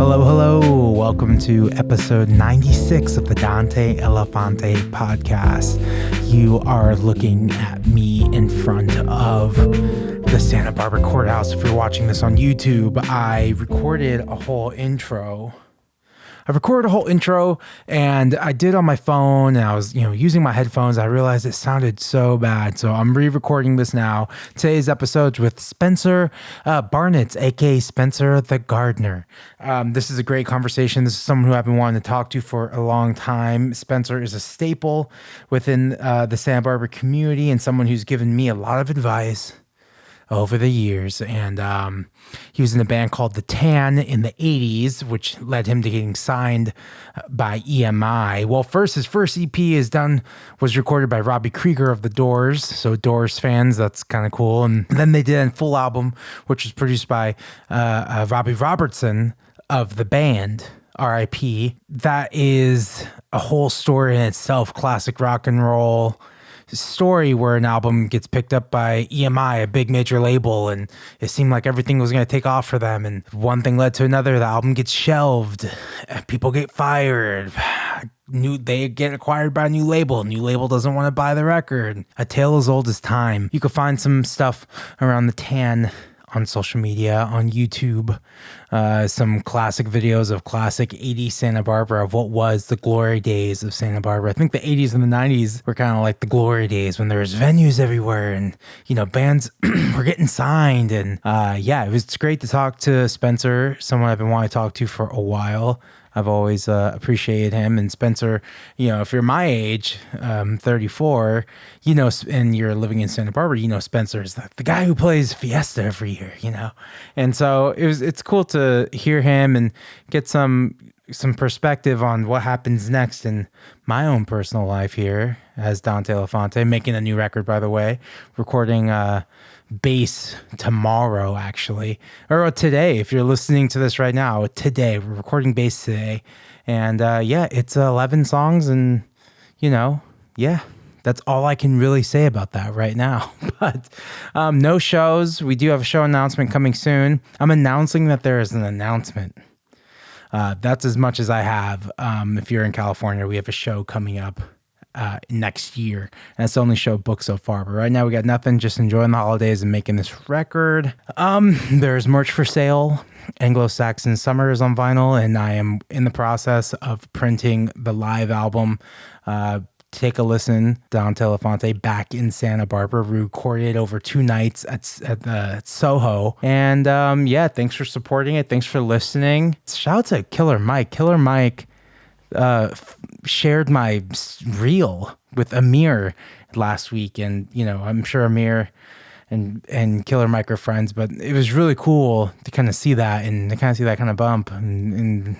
Hello, hello. Welcome to episode 96 of the Dante Elephante podcast. You are looking at me in front of the Santa Barbara courthouse. If you're watching this on YouTube, I recorded a whole intro. And I did on my phone, and I was, using my headphones. I realized it sounded so bad, so I'm re-recording this now. Today's episode's with Spencer Barnett, aka Spencer the Gardner. This is a great conversation. This is someone who I've been wanting to talk to for a long time. Spencer is a staple within the Santa Barbara community, and someone who's given me a lot of advice over the years. And he was in a band called The Tan in the 80s, which led him to getting signed by EMI. Well, his first EP was recorded by Robby Krieger of The Doors. So Doors fans, that's kind of cool. And then they did a full album, which was produced by Robbie Robertson of the band, R.I.P. That is a whole story in itself, classic rock and roll story where an album gets picked up by EMI, a big major label, and it seemed like everything was going to take off for them, and one thing led to another. The album gets shelved, people get fired, they get acquired by a new label doesn't want to buy the record. A tale as old as time. You can find some stuff around The Tan on social media, on YouTube, some classic videos of classic 80s Santa Barbara, of what was the glory days of Santa Barbara. I think the 80s and the 90s were kind of like the glory days when there was venues everywhere and, bands were getting signed. And it's great to talk to Spencer, someone I've been wanting to talk to for a while. I've always appreciated him. And Spencer, if you're my age, 34, and you're living in Santa Barbara, Spencer is the guy who plays Fiesta every year, And so it's cool to hear him and get some perspective on what happens next in my own personal life here as Dante Elephante, making a new record, by the way, recording bass tomorrow, actually, or today. If you're listening to this right now, today we're recording bass today, and it's 11 songs, and that's all I can really say about that right now. But no shows. We do have a show announcement coming soon. I'm announcing that there is an announcement. That's as much as I have. If you're in California, we have a show coming up next year, and that's the only show booked so far. But right now we got nothing, just enjoying the holidays and making this record. There's merch for sale. Anglo-Saxon Summer is on vinyl, and I am in the process of printing the live album. Take a listen. Dante Elephante back in Santa Barbara, recorded over 2 nights at Soho. And thanks for supporting it. Thanks for listening. Shout out to Killer Mike. Killer Mike shared my reel with Amir last week, and I'm sure Amir and Killer Mike are friends, but it was really cool to kind of see that, and to kind of see that kind of bump, and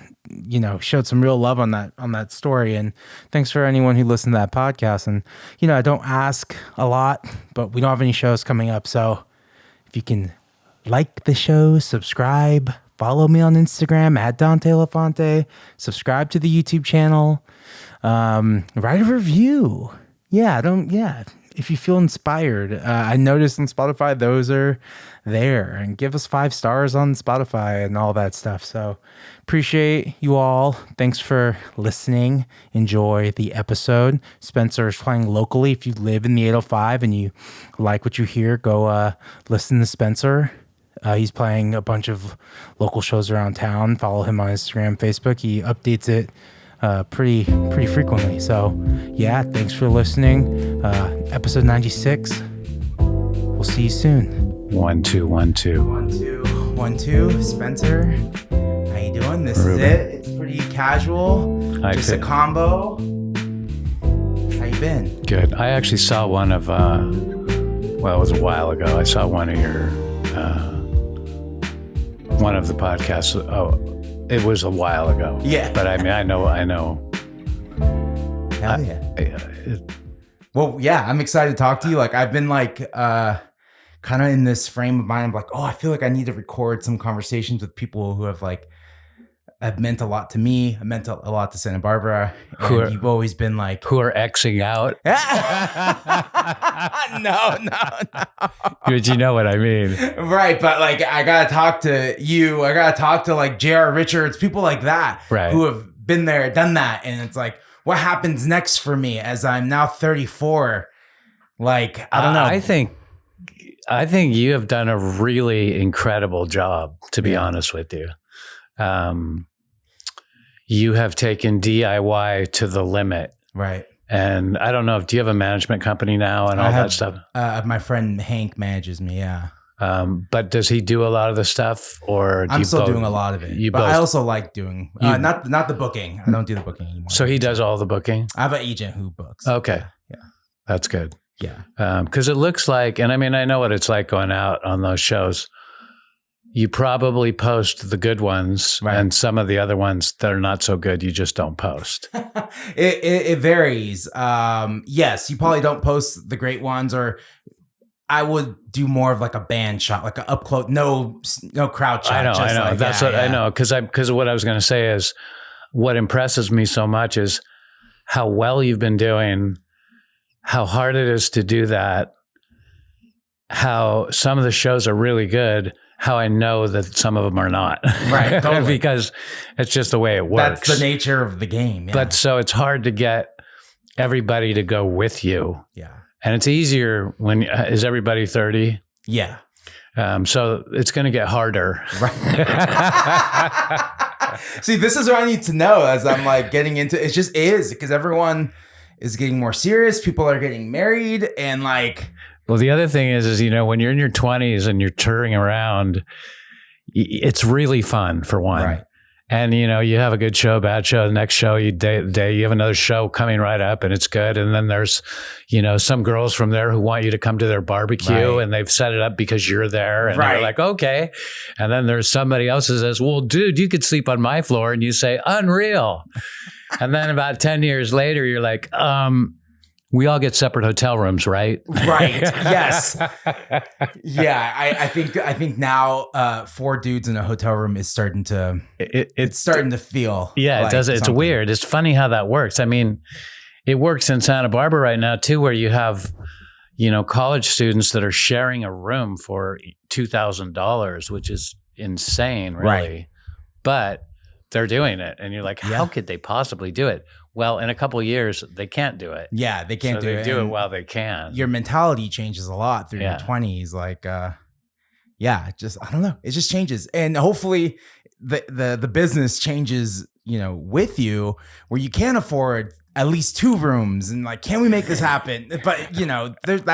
showed some real love on that story. And thanks for anyone who listened to that podcast. And I don't ask a lot, but we don't have any shows coming up, so if you can like the show, subscribe, follow me on Instagram at Dante Elephante, subscribe to the YouTube channel, write a review. If you feel inspired. I noticed on Spotify, those are there, and give us 5 stars on Spotify and all that stuff. So appreciate you all. Thanks for listening. Enjoy the episode. Spencer is playing locally. If you live in the 805 and you like what you hear, go listen to Spencer. He's playing a bunch of local shows around town. Follow him on Instagram, Facebook. He updates it pretty frequently. So thanks for listening. Episode 96. We'll see you soon. 1 2 1 2 1 2 1 2. Spencer, how you doing? This Ruben. Is it. It's pretty casual. Just a combo. How you been? Good. I actually saw one of it was a while ago. I saw one of your one of the podcasts. It was a while ago. Yeah. But I mean, I know. Hell yeah. I'm excited to talk to you. Like, I've been kind of in this frame of mind. I'm like, I feel like I need to record some conversations with people who have have meant a lot to me. It meant a lot to Santa Barbara. And you've always been like... Who are Xing out? No. But you know what I mean. Right, but like I got to talk to you. I got to talk to like J.R. Richards, people like that who have been there, done that. And it's like, what happens next for me as I'm now 34? Like, I don't know. I think you have done a really incredible job, to be honest with you. You have taken DIY to the limit. Right. And I don't know, do you have a management company now and all that stuff? My friend Hank manages me, yeah. But does he do a lot of the stuff, or I'm still doing a lot of it? But I also like doing not the booking. I don't do the booking anymore. So he does all the booking? I have an agent who books. Okay. Yeah. That's good. Yeah. Because it looks like, and I mean, I know what it's like going out on those shows. You probably post the good ones, and some of the other ones that are not so good, you just don't post. It varies. Yes, you probably don't post the great ones, or I would do more of like a band shot, like an up close, no crowd shot. I know. Like, that's what I know. Because what I was going to say is, what impresses me so much is how well you've been doing, how hard it is to do that, how some of the shows are really good, how I know that some of them are not. Right. Totally. Because it's just the way it works. That's the nature of the game. Yeah. But so it's hard to get everybody to go with you. Yeah. And it's easier when, is everybody 30? Yeah. So it's going to get harder. Right. See, this is what I need to know as I'm like getting into, it just is, because everyone is getting more serious. People are getting married and like. Well, the other thing is, you know, when you're in your 20s and you're touring around, it's really fun for one. Right. And, you know, you have a good show, bad show, the next show, you have another show coming right up and it's good. And then there's, you know, some girls from there who want you to come to their barbecue and they've set it up because you're there. And they're like, okay. And then there's somebody else who says, well, dude, you could sleep on my floor. And you say, unreal. And then about 10 years later, you're like, we all get separate hotel rooms, right? Right. Yes. Yeah. I think now 4 dudes in a hotel room is starting to it's starting to feel. Yeah, like it does. It's something. weird. It's funny how that works. I mean, it works in Santa Barbara right now too, where you have, you know, college students that are sharing a room for $2,000, which is insane, really. Right. But they're doing it, and you're like, how could they possibly do it? Well, in a couple of years, they can't do it. Yeah, they can't do it. They do it while they can. Your mentality changes a lot through your 20s. Like, just, I don't know. It just changes. And hopefully the business changes, you know, with you, where you can afford at least 2 rooms and like, can we make this happen? But, you know, that's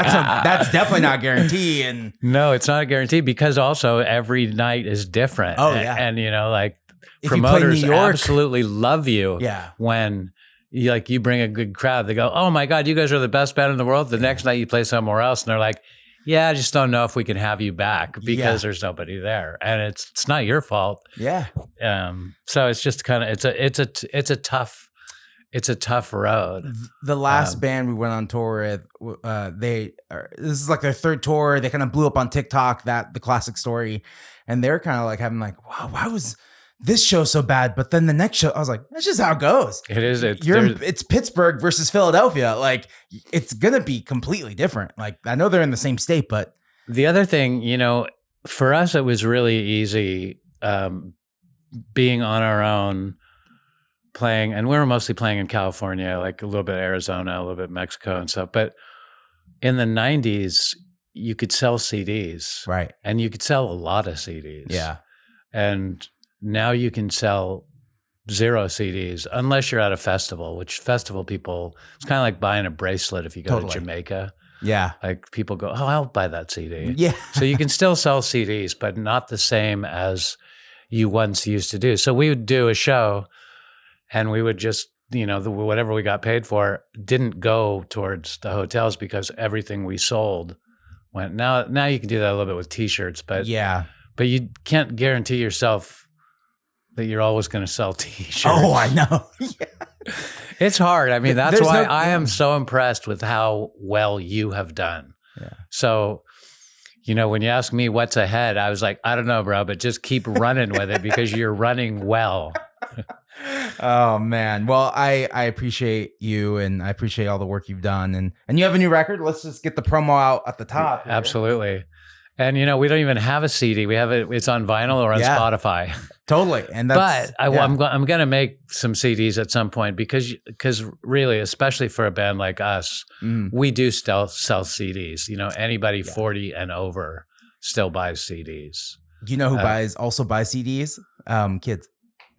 definitely not a guarantee. And no, it's not a guarantee, because also every night is different. Oh, yeah. And you know, like, if promoters you play New York, absolutely love you when you bring a good crowd. They go, oh my God, you guys are the best band in the world. The next night you play somewhere else and they're like, yeah, I just don't know if we can have you back because there's nobody there. And it's not your fault. Yeah. So it's just kind of, it's a tough road. The last band we went on tour with, this is like their 3rd tour. They kind of blew up on TikTok, the classic story. And they're kind of like having like, wow, why was this show so bad? But then the next show, I was like, that's just how it goes. It is. It's Pittsburgh versus Philadelphia. Like, it's going to be completely different. Like, I know they're in the same state, but. The other thing, you know, for us, it was really easy being on our own, playing, and we were mostly playing in California, like a little bit Arizona, a little bit Mexico and stuff. But in the 90s, you could sell CDs. Right. And you could sell a lot of CDs. Yeah. And now you can sell 0 CDs unless you're at a festival, which festival people, it's kind of like buying a bracelet if you go to Jamaica. Yeah. Like people go, oh, I'll buy that CD. Yeah. So you can still sell CDs, but not the same as you once used to do. So we would do a show and we would just, you know, whatever we got paid for didn't go towards the hotels because everything we sold went. Now you can do that a little bit with T-shirts, but you can't guarantee yourself that you're always going to sell T-shirts. Oh, I know. Yeah. It's hard. I mean, that's why I am so impressed with how well you have done. Yeah. So, you know, when you ask me what's ahead, I was like, I don't know, bro, but just keep running with it because you're running well. Oh man. Well, I appreciate you, and I appreciate all the work you've done, and you have a new record. Let's just get the promo out at the top here. Absolutely. And we don't even have a CD. We have it. It's on vinyl or on Spotify. Totally. And that's, but I'm going to make some CDs at some point because really, especially for a band like us, we do still sell CDs. Anybody 40 and over still buys CDs. Do you know who also buys CDs? Kids.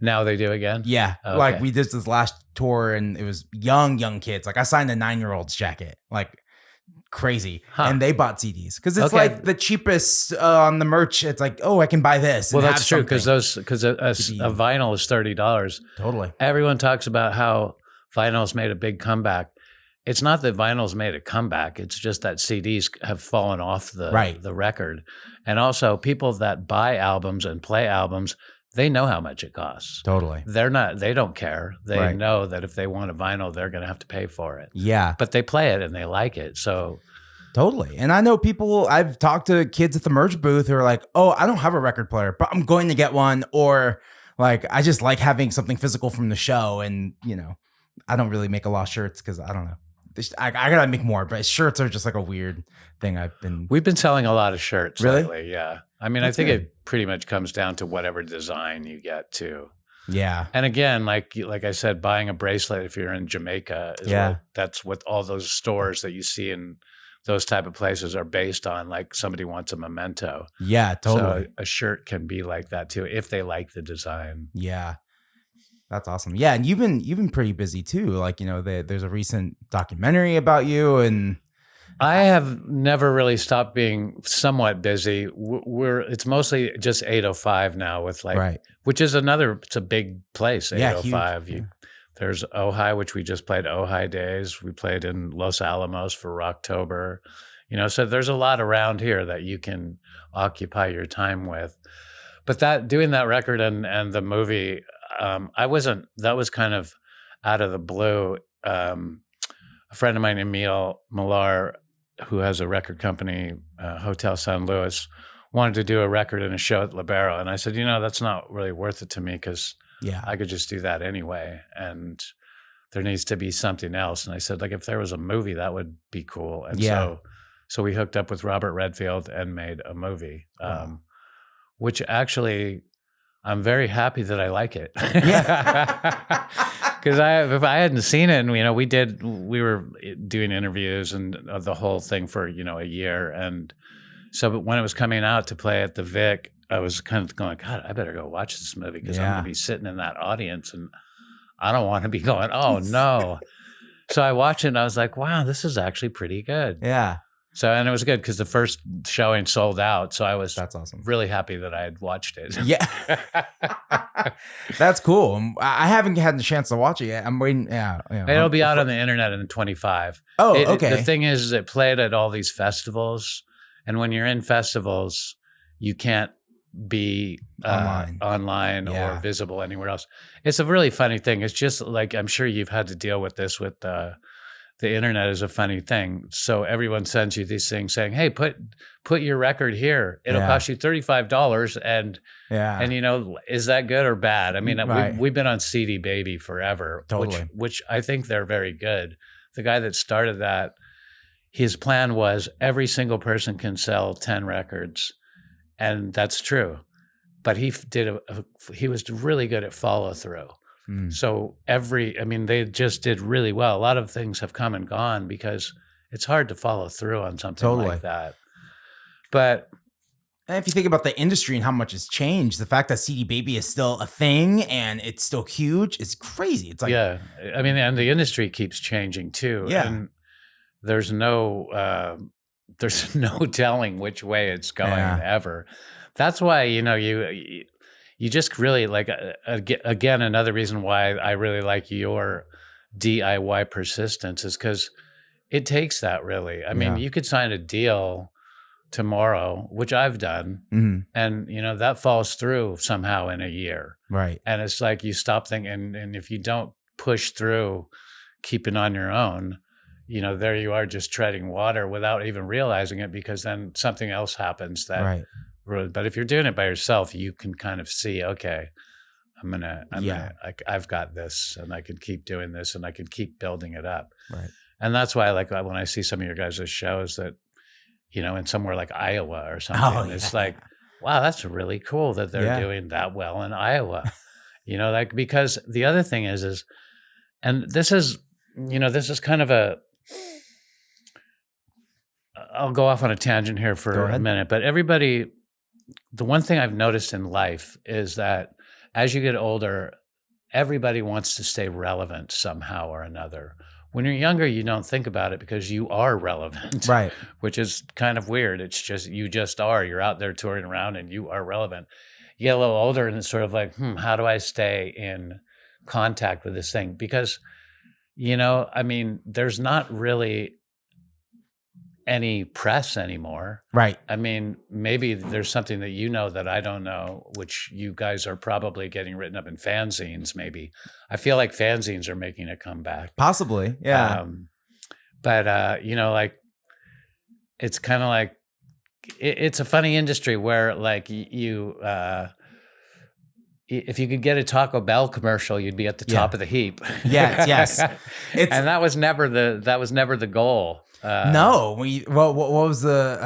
Now they do again? Yeah. Okay. Like we did this last tour and it was young kids. Like I signed a 9-year-old's jacket. Like crazy. And they bought CDs because it's like the cheapest on the merch. It's like, oh, I can buy this. Well, that's true because a vinyl is $30. Totally. Everyone talks about how vinyl's made a big comeback. It's not that vinyl's made a comeback. It's just that CDs have fallen off the record. And also people that buy albums and play albums, they know how much it costs. Totally. They don't care. They know that if they want a vinyl, they're going to have to pay for it. Yeah. But they play it and they like it. So totally. And I know I've talked to kids at the merch booth who are like, oh, I don't have a record player, but I'm going to get one. Or like, I just like having something physical from the show. And, I don't really make a lot of shirts because I don't know. I gotta make more, but shirts are just like a weird thing. We've been selling a lot of shirts lately. Yeah. I mean, I think good. It pretty much comes down to whatever design you get too. Yeah. And again, like I said, buying a bracelet if you're in Jamaica that's what all those stores that you see in those type of places are based on. Like somebody wants a memento. Yeah, totally. So a shirt can be like that too if they like the design. Yeah. That's awesome. Yeah, and you've been pretty busy too. Like, there's a recent documentary about you, and I have never really stopped being somewhat busy. It's mostly just 805 now with which is it's a big place, 805. Yeah, there's Ojai, which we just played Ojai Days. We played in Los Alamos for Rocktober. So there's a lot around here that you can occupy your time with. But doing that record and the movie, that was kind of out of the blue. A friend of mine, Emil Millar, who has a record company, Hotel San Luis, wanted to do a record and a show at Libero. And I said, that's not really worth it to me because I could just do that anyway. And there needs to be something else. And I said, like, if there was a movie, that would be cool. And so we hooked up with Robert Redfield and made a movie, which actually... I'm very happy that I like it. Yeah. Because if I hadn't seen it, and we were doing interviews and the whole thing for a year, and so when it was coming out to play at the Vic, I was kind of going, God, I better go watch this movie because I'm going to be sitting in that audience, and I don't want to be going, oh no. So I watched it, and I was like, wow, this is actually pretty good. Yeah. So, and it was good because the first showing sold out. So that's awesome. Really happy that I had watched it. Yeah. That's cool. I haven't had the chance to watch it yet. I'm waiting. Yeah. It'll be out on the internet in 25. Oh, okay. The thing is, it played at all these festivals. And when you're in festivals, you can't be online or visible anywhere else. It's a really funny thing. It's just like, I'm sure you've had to deal with this with the internet is a funny thing. So everyone sends you these things saying, hey, put your record here. It'll cost you $35. And is that good or bad? I mean, we've been on CD Baby forever, which I think they're very good. The guy that started that, his plan was every single person can sell 10 records. And that's true. But he was really good at follow through. So they just did really well. A lot of things have come and gone because it's hard to follow through on something like that. But and if you think about the industry and how much it's changed, the fact that CD Baby is still a thing and it's still huge is crazy. It's like, and the industry keeps changing too. Yeah. And there's no telling which way it's going ever. That's why, you just really like, again, another reason why I really like your DIY persistence is because it takes that really. I mean, you could sign a deal tomorrow, which I've done, and, that falls through somehow in a year. Right. And it's like you stop thinking, and if you don't push through, keeping on your own, there you are just treading water without even realizing it because then something else happens that... Right. But if you're doing it by yourself, you can kind of see, okay, I've got this, and I can keep doing this, and I can keep building it up. Right. And that's why, like, when I see some of your guys' shows that, in somewhere like Iowa or something, it's like, wow, that's really cool that they're doing that well in Iowa. Like, because the other thing is, and this is kind of I'll go off on a tangent here for a minute, but the one thing I've noticed in life is that as you get older, everybody wants to stay relevant somehow or another. When you're younger, you don't think about it because you are relevant, right? Which is kind of weird. It's just, you just are. You're out there touring around and you are relevant. You get a little older and it's sort of like, how do I stay in contact with this thing? Because, there's not really any press anymore. Right. Maybe there's something that that I don't know, which you guys are probably getting written up in fanzines, maybe. I feel like fanzines are making a comeback. Possibly, yeah. But like, it's kind of like, it's a funny industry where, like, if you could get a Taco Bell commercial, you'd be at the top of the heap. Yes. And that was never the goal. No, what was the?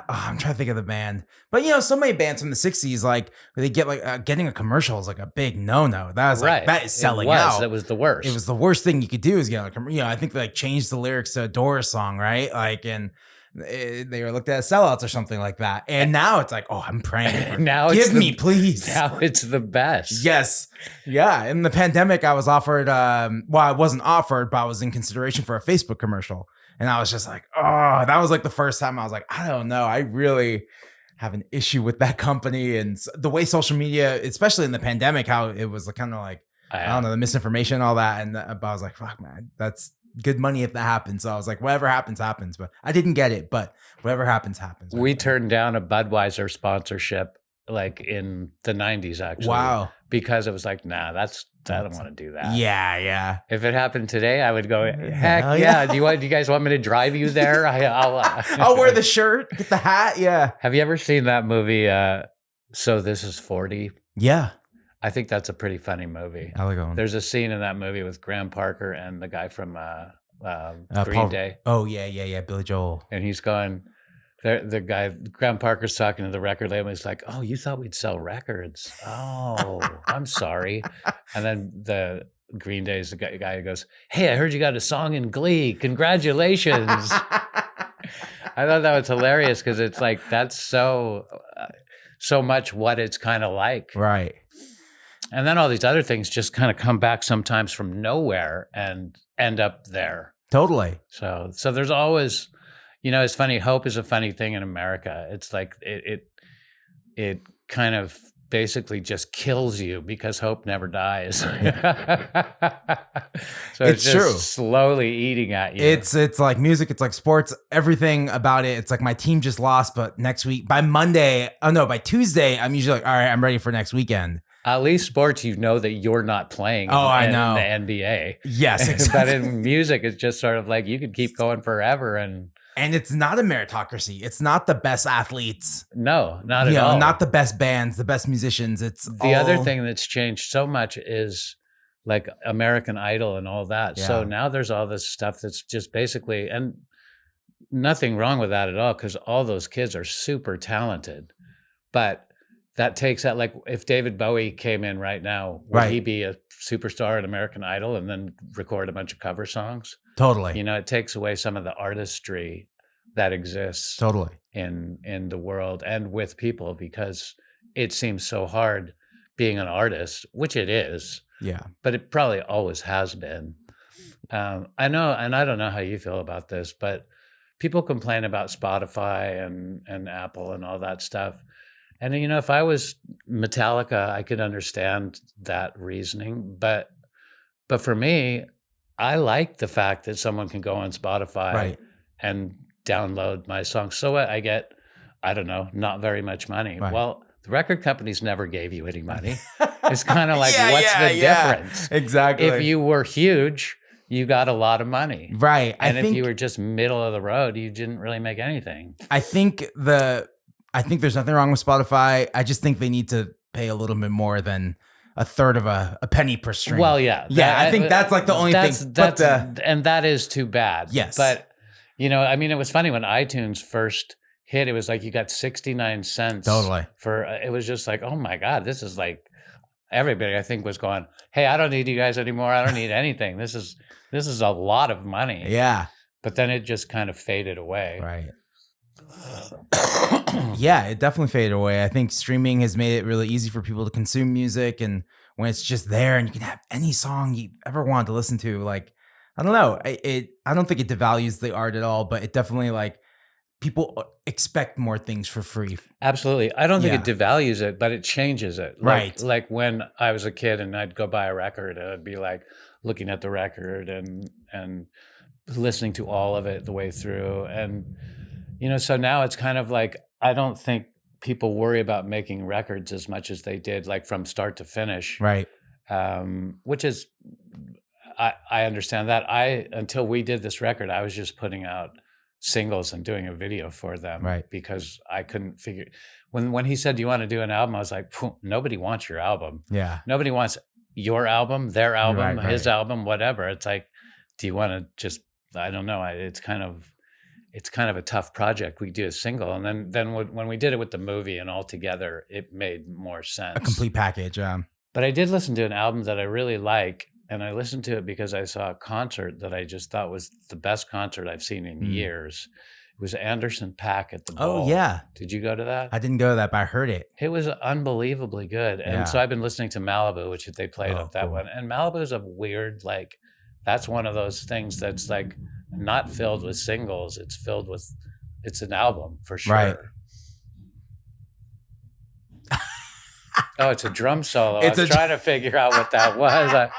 I'm trying to think of the band, but so many bands from the '60s, like they get like getting a commercial is like a big no-no. That was like that is selling out. That was the worst. It was the worst thing you could do is get like I think they like changed the lyrics to a Doors song, right? Like they were looked at as sellouts or something like that. And now it's like, oh, I'm praying. Now give me, please. Now it's the best. Yes. Yeah. In the pandemic, I was offered, I wasn't offered, but I was in consideration for a Facebook commercial. And I was just like, oh, that was like the first time I was like, I don't know. I really have an issue with that company. And the way social media, especially in the pandemic, how it was kind of like, I don't know, the misinformation, all that. And but I was like, fuck, man, that's good money if that happens. So I was like, whatever happens, happens. But I didn't get it. But whatever happens, happens. We turned down a Budweiser sponsorship like in the 90s, actually. Wow. Because it was like, nah, I don't want to do that. Yeah. If it happened today, I would go, heck yeah. Do you guys want me to drive you there? I'll wear the shirt, get the hat. Yeah. Have you ever seen that movie, So This Is 40? Yeah. I think that's a pretty funny movie. I like that one. There's a scene in that movie with Graham Parker and the guy from Green Day. Oh, yeah. Billy Joel. And he's going, the guy, Graham Parker's talking to the record label. He's like, oh, you thought we'd sell records? Oh, I'm sorry. And then the Green Day's the guy who goes, hey, I heard you got a song in Glee. Congratulations. I thought that was hilarious because it's like, that's so much what it's kind of like. Right. And then all these other things just kind of come back sometimes from nowhere and end up there. Totally. So there's always, it's funny. Hope is a funny thing in America. It's like it kind of basically just kills you because hope never dies. So it's just true. Slowly eating at you. It's like music. It's like sports. Everything about it. It's like my team just lost, but next week by Tuesday, I'm usually like, all right, I'm ready for next weekend. At least sports, that you're not playing. I know. In the NBA. Yes, exactly. But in music, it's just sort of like you could keep going forever, and it's not a meritocracy. It's not the best athletes. No, not at all. Not the best bands, the best musicians. It's the other thing that's changed so much is like American Idol and all that. Yeah. So now there's all this stuff that's just basically, and nothing wrong with that at all, because all those kids are super talented, but that takes out, like, if David Bowie came in right now, would he be a superstar at American Idol and then record a bunch of cover songs? Totally. It takes away some of the artistry that exists totally in the world and with people, because it seems so hard being an artist, which it is. Yeah. But it probably always has been. I know, and I don't know how you feel about this, but people complain about Spotify and Apple and all that stuff. And, if I was Metallica, I could understand that reasoning. But for me, I like the fact that someone can go on Spotify and download my song. So I get, I don't know, not very much money. Right. Well, the record companies never gave you any money. It's kind of like, what's the difference? Exactly. If you were huge, you got a lot of money. Right. And if you were just middle of the road, you didn't really make anything. I think there's nothing wrong with Spotify. I just think they need to pay a little bit more than a third of a penny per stream. Well, yeah. I think that's like the only thing. And that is too bad. Yes. But, I mean, it was funny when iTunes first hit, it was like you got 69 cents. Totally. It was just like, oh my God, this is like, everybody I think was going, hey, I don't need you guys anymore. I don't need anything. This is a lot of money. Yeah. But then it just kind of faded away. Right. Yeah, it definitely faded away. I think streaming has made it really easy for people to consume music, and when it's just there and you can have any song you ever want to listen to, like, I don't know. I don't think it devalues the art at all, but it definitely, like, people expect more things for free. Absolutely. I don't think it devalues it, but it changes it. Right. Like when I was a kid and I'd go buy a record and I'd be like looking at the record and listening to all of it the way through. And, so now it's kind of like, I don't think people worry about making records as much as they did, like from start to finish. Right. Which is, I understand that. Until we did this record, I was just putting out singles and doing a video for them, right? Because I couldn't figure. When he said, "Do you want to do an album?" I was like, "Nobody wants your album. Yeah, nobody wants your album, their album, right. his album, whatever." It's like, do you want to just? I don't know. It's kind of a tough project. We do a single, and then when we did it with the movie and all together, it made more sense. A complete package. But I did listen to an album that I really like. And I listened to it because I saw a concert that I just thought was the best concert I've seen in years. It was Anderson .Paak at the Bowl. Oh, yeah. Did you go to that? I didn't go to that, but I heard it. It was unbelievably good. And so I've been listening to Malibu, which they played up that one. And Malibu is a weird, like, that's one of those things that's like not filled with singles. It's an album for sure. Right. Oh, it's a drum solo. I was trying to figure out what that was.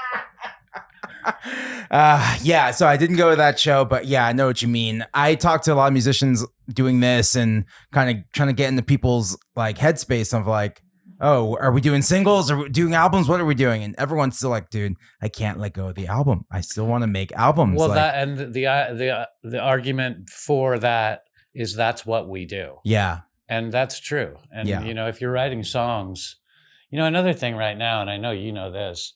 So I didn't go to that show, but yeah, I know what you mean. I talked to a lot of musicians doing this and kind of trying to get into people's like headspace of like, oh, are we doing singles? Are we doing albums? What are we doing? And everyone's still like, dude, I can't let go of the album. I still want to make albums. Well, the argument for that is that's what we do. Yeah. And that's true. And, if you're writing songs, another thing right now, and I know you know this,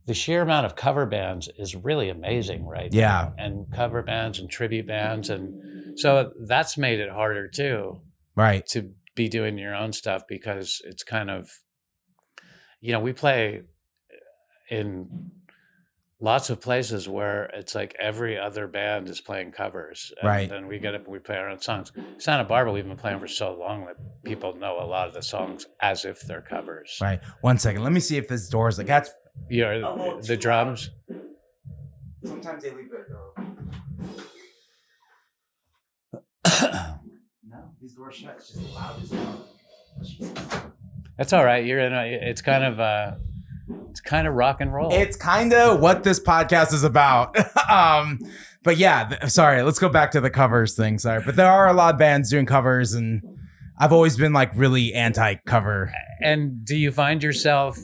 the sheer amount of cover bands is really amazing right now. And cover bands and tribute bands. And so that's made it harder too. Right. To be doing your own stuff because it's kind of, we play in lots of places where it's like every other band is playing covers. And then we get up and we play our own songs. Santa Barbara, we've been playing for so long that people know a lot of the songs as if they're covers. Right. 1 second. Let me see if this door is like, that's... the drums. Sometimes they leave their door. No, these doors shut. It's just loud as hell. That's all right. You're in it's kind of rock and roll. It's kind of what this podcast is about. But yeah, sorry. Let's go back to the covers thing. Sorry. But there are a lot of bands doing covers, and I've always been like really anti-cover. And do you find yourself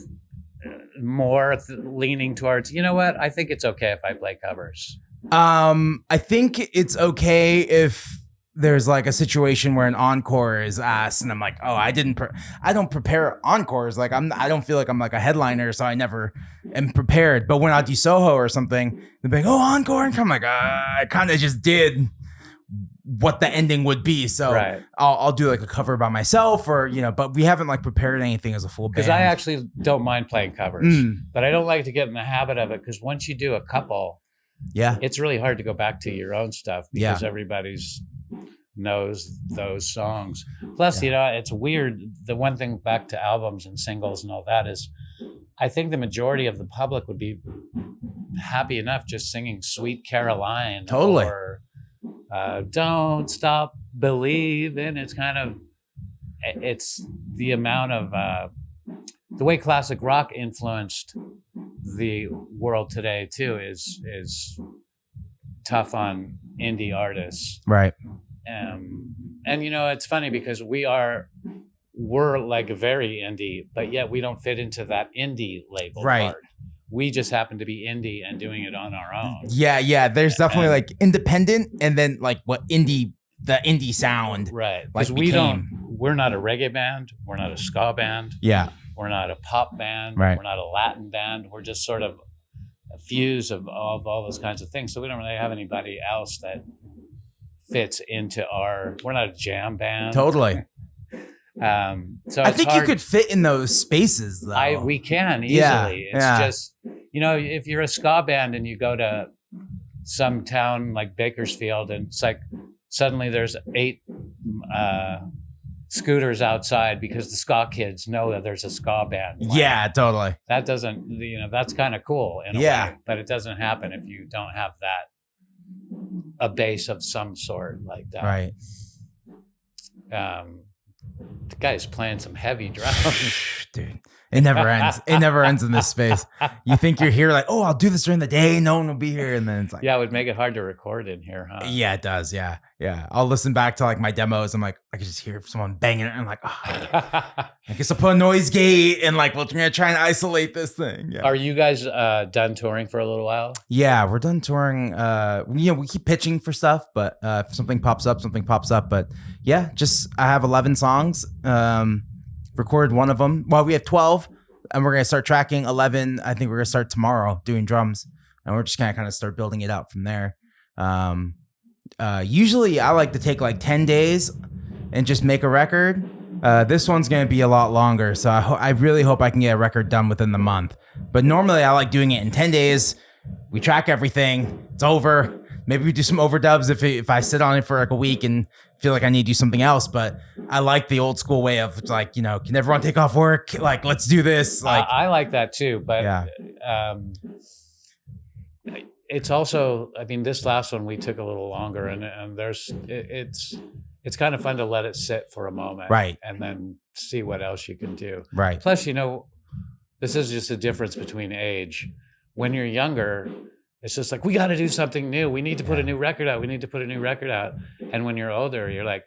more leaning towards, what? I think it's okay if I play covers. I think it's okay if there's like a situation where an encore is asked and I'm like, oh, I don't prepare encores. Like I don't feel like I'm like a headliner, so I never am prepared. But when I do Soho or something, they're like, oh, encore. And I'm like, I kind of just did what the ending would be. So I'll do like a cover by myself or, but we haven't like prepared anything as a full band. Because I actually don't mind playing covers, but I don't like to get in the habit of it because once you do a couple, it's really hard to go back to your own stuff because everybody's knows those songs. Plus, it's weird. The one thing back to albums and singles and all that is I think the majority of the public would be happy enough just singing Sweet Caroline or Don't Stop Believing. It's the amount of the way classic rock influenced the world today too is tough on indie artists. Right. And it's funny because we're like very indie, but yet we don't fit into that indie label part. We just happen to be indie and doing it on our own. Yeah. There's definitely like independent and then like what the indie sound. Right. Because we're not a reggae band. We're not a ska band. Yeah. We're not a pop band. Right. We're not a Latin band. We're just sort of a fuse of all those kinds of things. So we don't really have anybody else that fits into we're not a jam band. Totally. So I think you could fit in those spaces though. We can easily. Yeah, It's just, if you're a ska band and you go to some town like Bakersfield and it's like suddenly there's 8 scooters outside because the ska kids know that there's a ska band. Yeah, totally. That doesn't, that's kind of cool in a way, but it doesn't happen if you don't have a base of some sort like that. Right. The guy's playing some heavy drums. Dude, it never ends. It never ends in this space. You think you're here like, oh, I'll do this during the day. No one will be here. And then it's like, yeah, it would make it hard to record in here, huh? Yeah, it does. Yeah. Yeah. I'll listen back to like my demos. I'm like, I can just hear someone banging it. And I'm like, oh, I guess I'll put a noise gate and like, we're going to try and isolate this thing. Yeah. Are you guys done touring for a little while? Yeah, we're done touring. We keep pitching for stuff, but if something pops up. But yeah, I have 11 songs. Recorded one of them. Well, we have 12 and we're going to start tracking 11. I think we're going to start tomorrow doing drums and we're just going to kind of start building it out from there. Usually I like to take like 10 days and just make a record. This one's going to be a lot longer. So I really hope I can get a record done within the month. But normally I like doing it in 10 days. We track everything. It's over. Maybe we do some overdubs if I sit on it for like a week and feel like I need to do something else. But I like the old school way of like, can everyone take off work? Like, let's do this. Like, I like that too. But yeah. It's also, this last one we took a little longer, and it's kind of fun to let it sit for a moment, right, and then see what else you can do, right. Plus, this is just a difference between age. When you're younger, it's just like, we got to do something new. We need to put a new record out. And when you're older, you're like,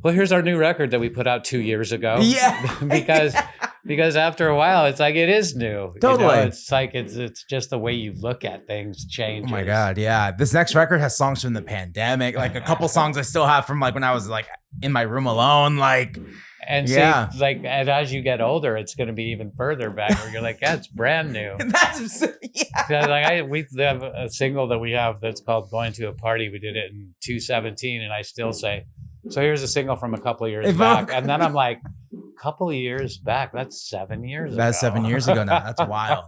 well, here's our new record that we put out 2 years ago. Yeah. Because after a while, it's like, it is new. Totally. It's like, it's just the way you look at things changes. Oh my God. Yeah. This next record has songs from the pandemic, like a couple songs I still have from like when I was like in my room alone, like. And yeah. See, like, and as you get older, it's going to be even further back where you're like, yeah, it's brand new. We have a single that we have that's called Going to a Party. We did it in 2017. And I still say, so here's a single from a couple of years back. And then I'm like, couple of years back, that's 7 years ago. That's 7 years ago now. That's wild.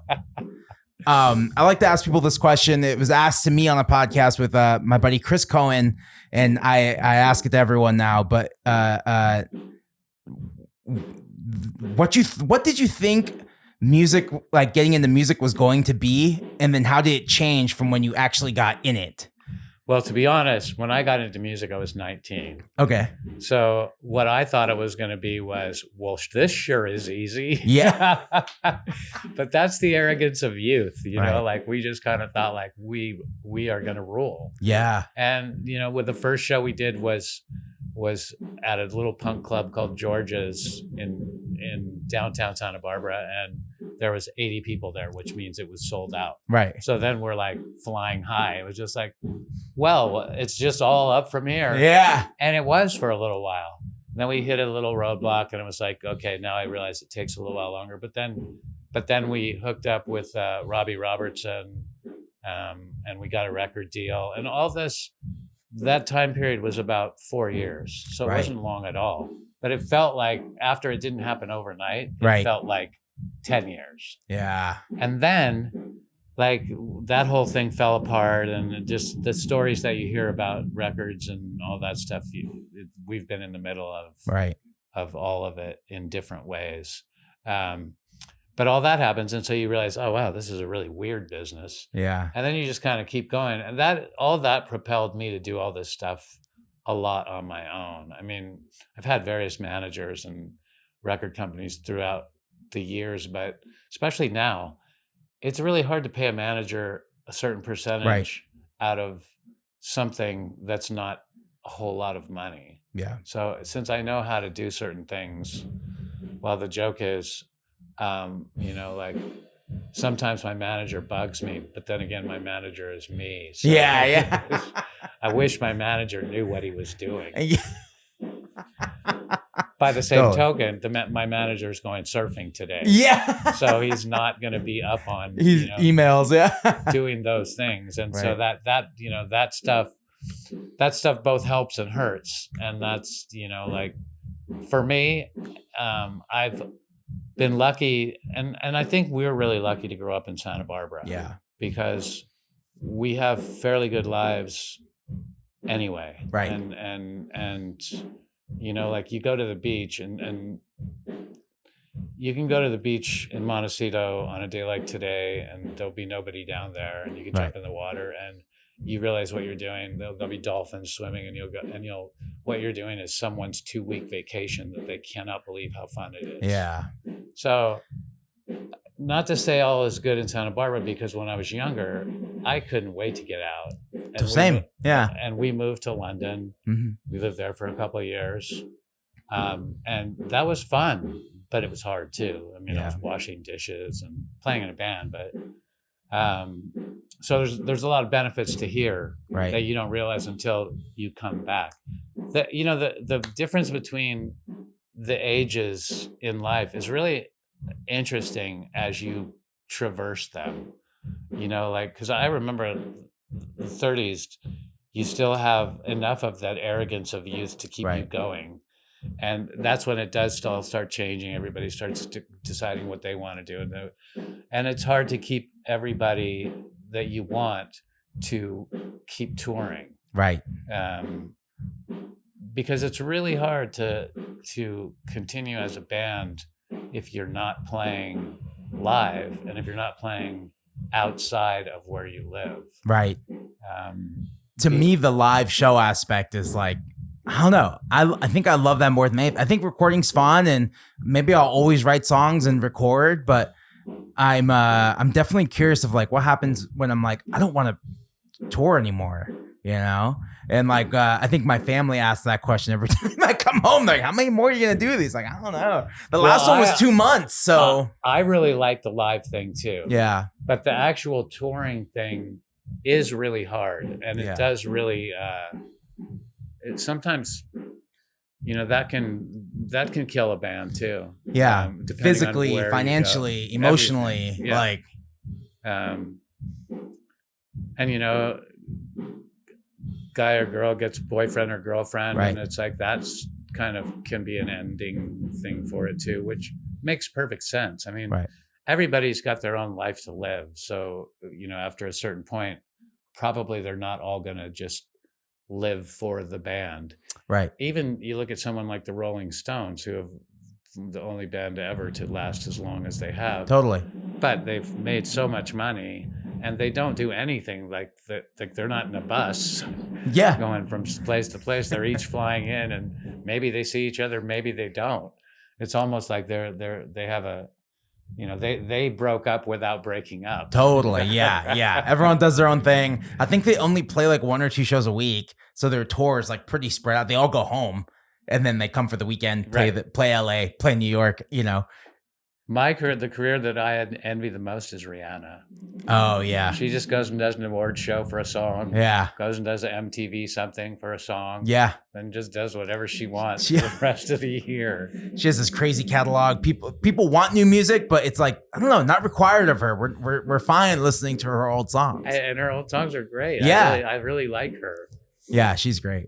I like to ask people this question. It was asked to me on a podcast with my buddy Chris Cohen, and I ask it to everyone now. But what did you think music, like getting into music, was going to be, and then how did it change from when you actually got in it? Well, to be honest, when I got into music, I was 19. Okay. So what I thought it was going to be was, well, this sure is easy. Yeah. But that's the arrogance of youth, right. Like we just kind of thought like we are going to rule. Yeah. And, with the first show we did was at a little punk club called George's in downtown Santa Barbara, and there was 80 people there, which means it was sold out. Right. So then we're like flying high. It was just like, well, it's just all up from here. Yeah. And it was for a little while. And then we hit a little roadblock, and it was like, okay, now I realize it takes a little while longer. But then we hooked up with Robbie Robertson, and we got a record deal, and all this. That time period was about 4 years. So it wasn't long at all. But it felt like after it didn't happen overnight, it felt like 10 years. Yeah. And then like that whole thing fell apart, and just the stories that you hear about records and all that stuff, we've been in the middle of all of it in different ways. But all that happens, and so you realize, oh wow, this is a really weird business. Yeah. And then you just kind of keep going, and all that propelled me to do all this stuff a lot on my own. I've had various managers and record companies throughout the years, but especially now, it's really hard to pay a manager a certain percentage out of something that's not a whole lot of money. Yeah. So since I know how to do certain things, well, the joke is, like sometimes my manager bugs me, but then again, my manager is me. So I wish my manager knew what he was doing. by the same Totally. token, my manager's going surfing today. Yeah. So he's not going to be up on He's emails, yeah. doing those things. And so Right. that stuff both helps and hurts. And that's, like for me, I've been lucky, and I think we're really lucky to grow up in Santa Barbara. Yeah. Because we have fairly good lives anyway. Right. And like you go to the beach and you can go to the beach in Montecito on a day like today and there'll be nobody down there, and you can jump in the water and you realize what you're doing. There'll be dolphins swimming, and what you're doing is someone's 2-week vacation that they cannot believe how fun it is. Yeah. So not to say all is good in Santa Barbara, because when I was younger, I couldn't wait to get out. And Same. Yeah. And we moved to London. Mm-hmm. We lived there for a couple of years. And that was fun, but it was hard too. I mean, I was washing dishes and playing in a band, but so there's a lot of benefits to here that you don't realize until you come back. The difference between the ages in life is really interesting as you traverse them. Because I remember the 30s, you still have enough of that arrogance of youth to keep you going. And that's when it does still start changing. Everybody starts deciding what they want to do. And it's hard to keep everybody that you want to keep touring. Right. Because it's really hard to continue as a band if you're not playing live and if you're not playing outside of where you live. Right. To me, the live show aspect is like, I don't know. I think I love that more than anything. I think recording's fun, and maybe I'll always write songs and record, but I'm definitely curious of like what happens when I'm like, I don't want to tour anymore, And like I think my family asks that question every time I come home. They're like, how many more are you gonna do these? Like, I don't know. The last one was 2 months, so I really like the live thing too. Yeah. But the actual touring thing is really hard, and it does really it sometimes that can kill a band too. Yeah. Physically, financially, emotionally, like and guy or girl gets boyfriend or girlfriend, and it's like that's kind of can be an ending thing for it too, which makes perfect sense. I mean, everybody's got their own life to live, so after a certain point, probably they're not all gonna just live for the band. Right. Even you look at someone like the Rolling Stones, who have the only band ever to last as long as they have. Totally. But they've made so much money, and they don't do anything like that. Like they're not in a bus going from place to place. They're each flying in, and maybe they see each other, maybe they don't. It's almost like they have a they broke up without breaking up. Totally. Yeah. Everyone does their own thing. I think they only play like 1 or 2 shows a week, so their tour is like pretty spread out. They all go home and then they come for the weekend, play LA, play New York, My career, the career that I envy the most is Rihanna. Oh, yeah. She just goes and does an award show for a song. Yeah. Goes and does an MTV something for a song. Yeah. And just does whatever she wants for the rest of the year. She has this crazy catalog. People want new music, but it's like, I don't know, not required of her. We're fine listening to her old songs. And her old songs are great. Yeah. I really like her. Yeah, she's great.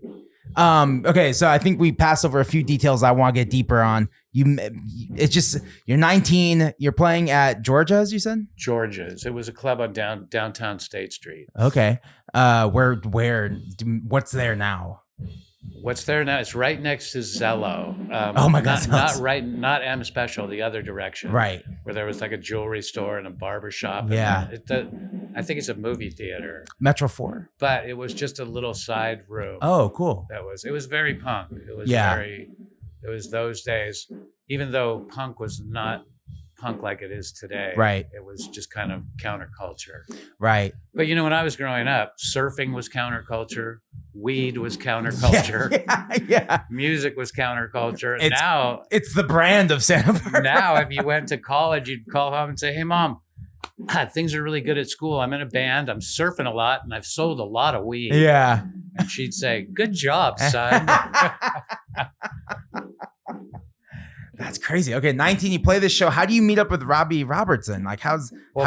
Okay, so I think we passed over a few details I want to get deeper on. You're 19. You're playing at Georgia's, you said? Georgia's. It was a club on downtown State Street. Okay. What's there now? What's there now? It's right next to Zello. Oh my God! Not M Special, the other direction. Right. Where there was like a jewelry store and a barber shop. Yeah. I think it's a movie theater. Metro 4. But it was just a little side room. Oh, cool. It was very punk. It was those days, even though punk was not punk like it is today. Right. It was just kind of counterculture. Right. But when I was growing up, surfing was counterculture. Weed was counterculture. Yeah. Music was counterculture. Now it's the brand of Santa Barbara. Now, if you went to college, you'd call home and say, "Hey, Mom, things are really good at school. I'm in a band. I'm surfing a lot, and I've sold a lot of weed." Yeah. And she'd say, "Good job, son." That's crazy. Okay, 19. You play this show. How do you meet up with Robbie Robertson? Like, how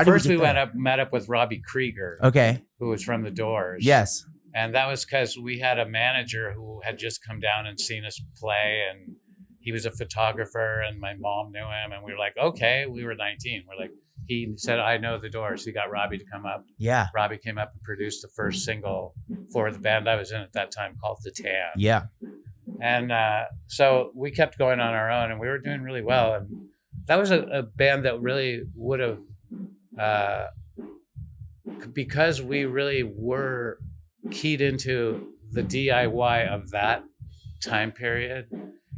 first did we met up with Robby Krieger. Okay. Who was from The Doors. Yes. And that was because we had a manager who had just come down and seen us play, and he was a photographer, and my mom knew him, and we were like, okay. We were 19. We're like, he said, I know The Doors. He got Robbie to come up. Yeah. Robbie came up and produced the first single for the band I was in at that time called The Tan. Yeah. And so we kept going on our own, and we were doing really well. And that was a band that really would have, because we really were keyed into the DIY of that time period.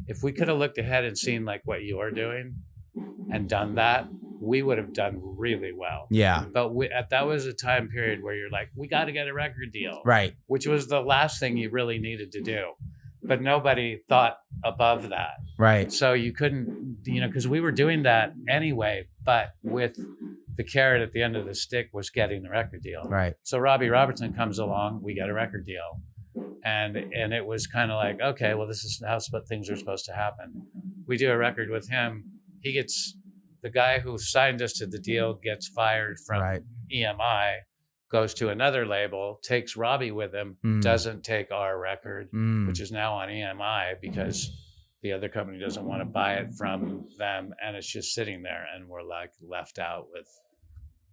If we could have looked ahead and seen like what you're doing and done that, we would have done really well. Yeah. But that was a time period where you're like, we got to get a record deal. Right. Which was the last thing you really needed to do. But nobody thought above that. Right. So you couldn't, because we were doing that anyway, but with the carrot at the end of the stick was getting the record deal. Right. So Robbie Robertson comes along, we get a record deal. And it was kind of like, okay, well, this is how things are supposed to happen. We do a record with him. The guy who signed us to the deal gets fired from EMI, goes to another label, takes Robbie with him, doesn't take our record, which is now on EMI because the other company doesn't want to buy it from them. And it's just sitting there, and we're like left out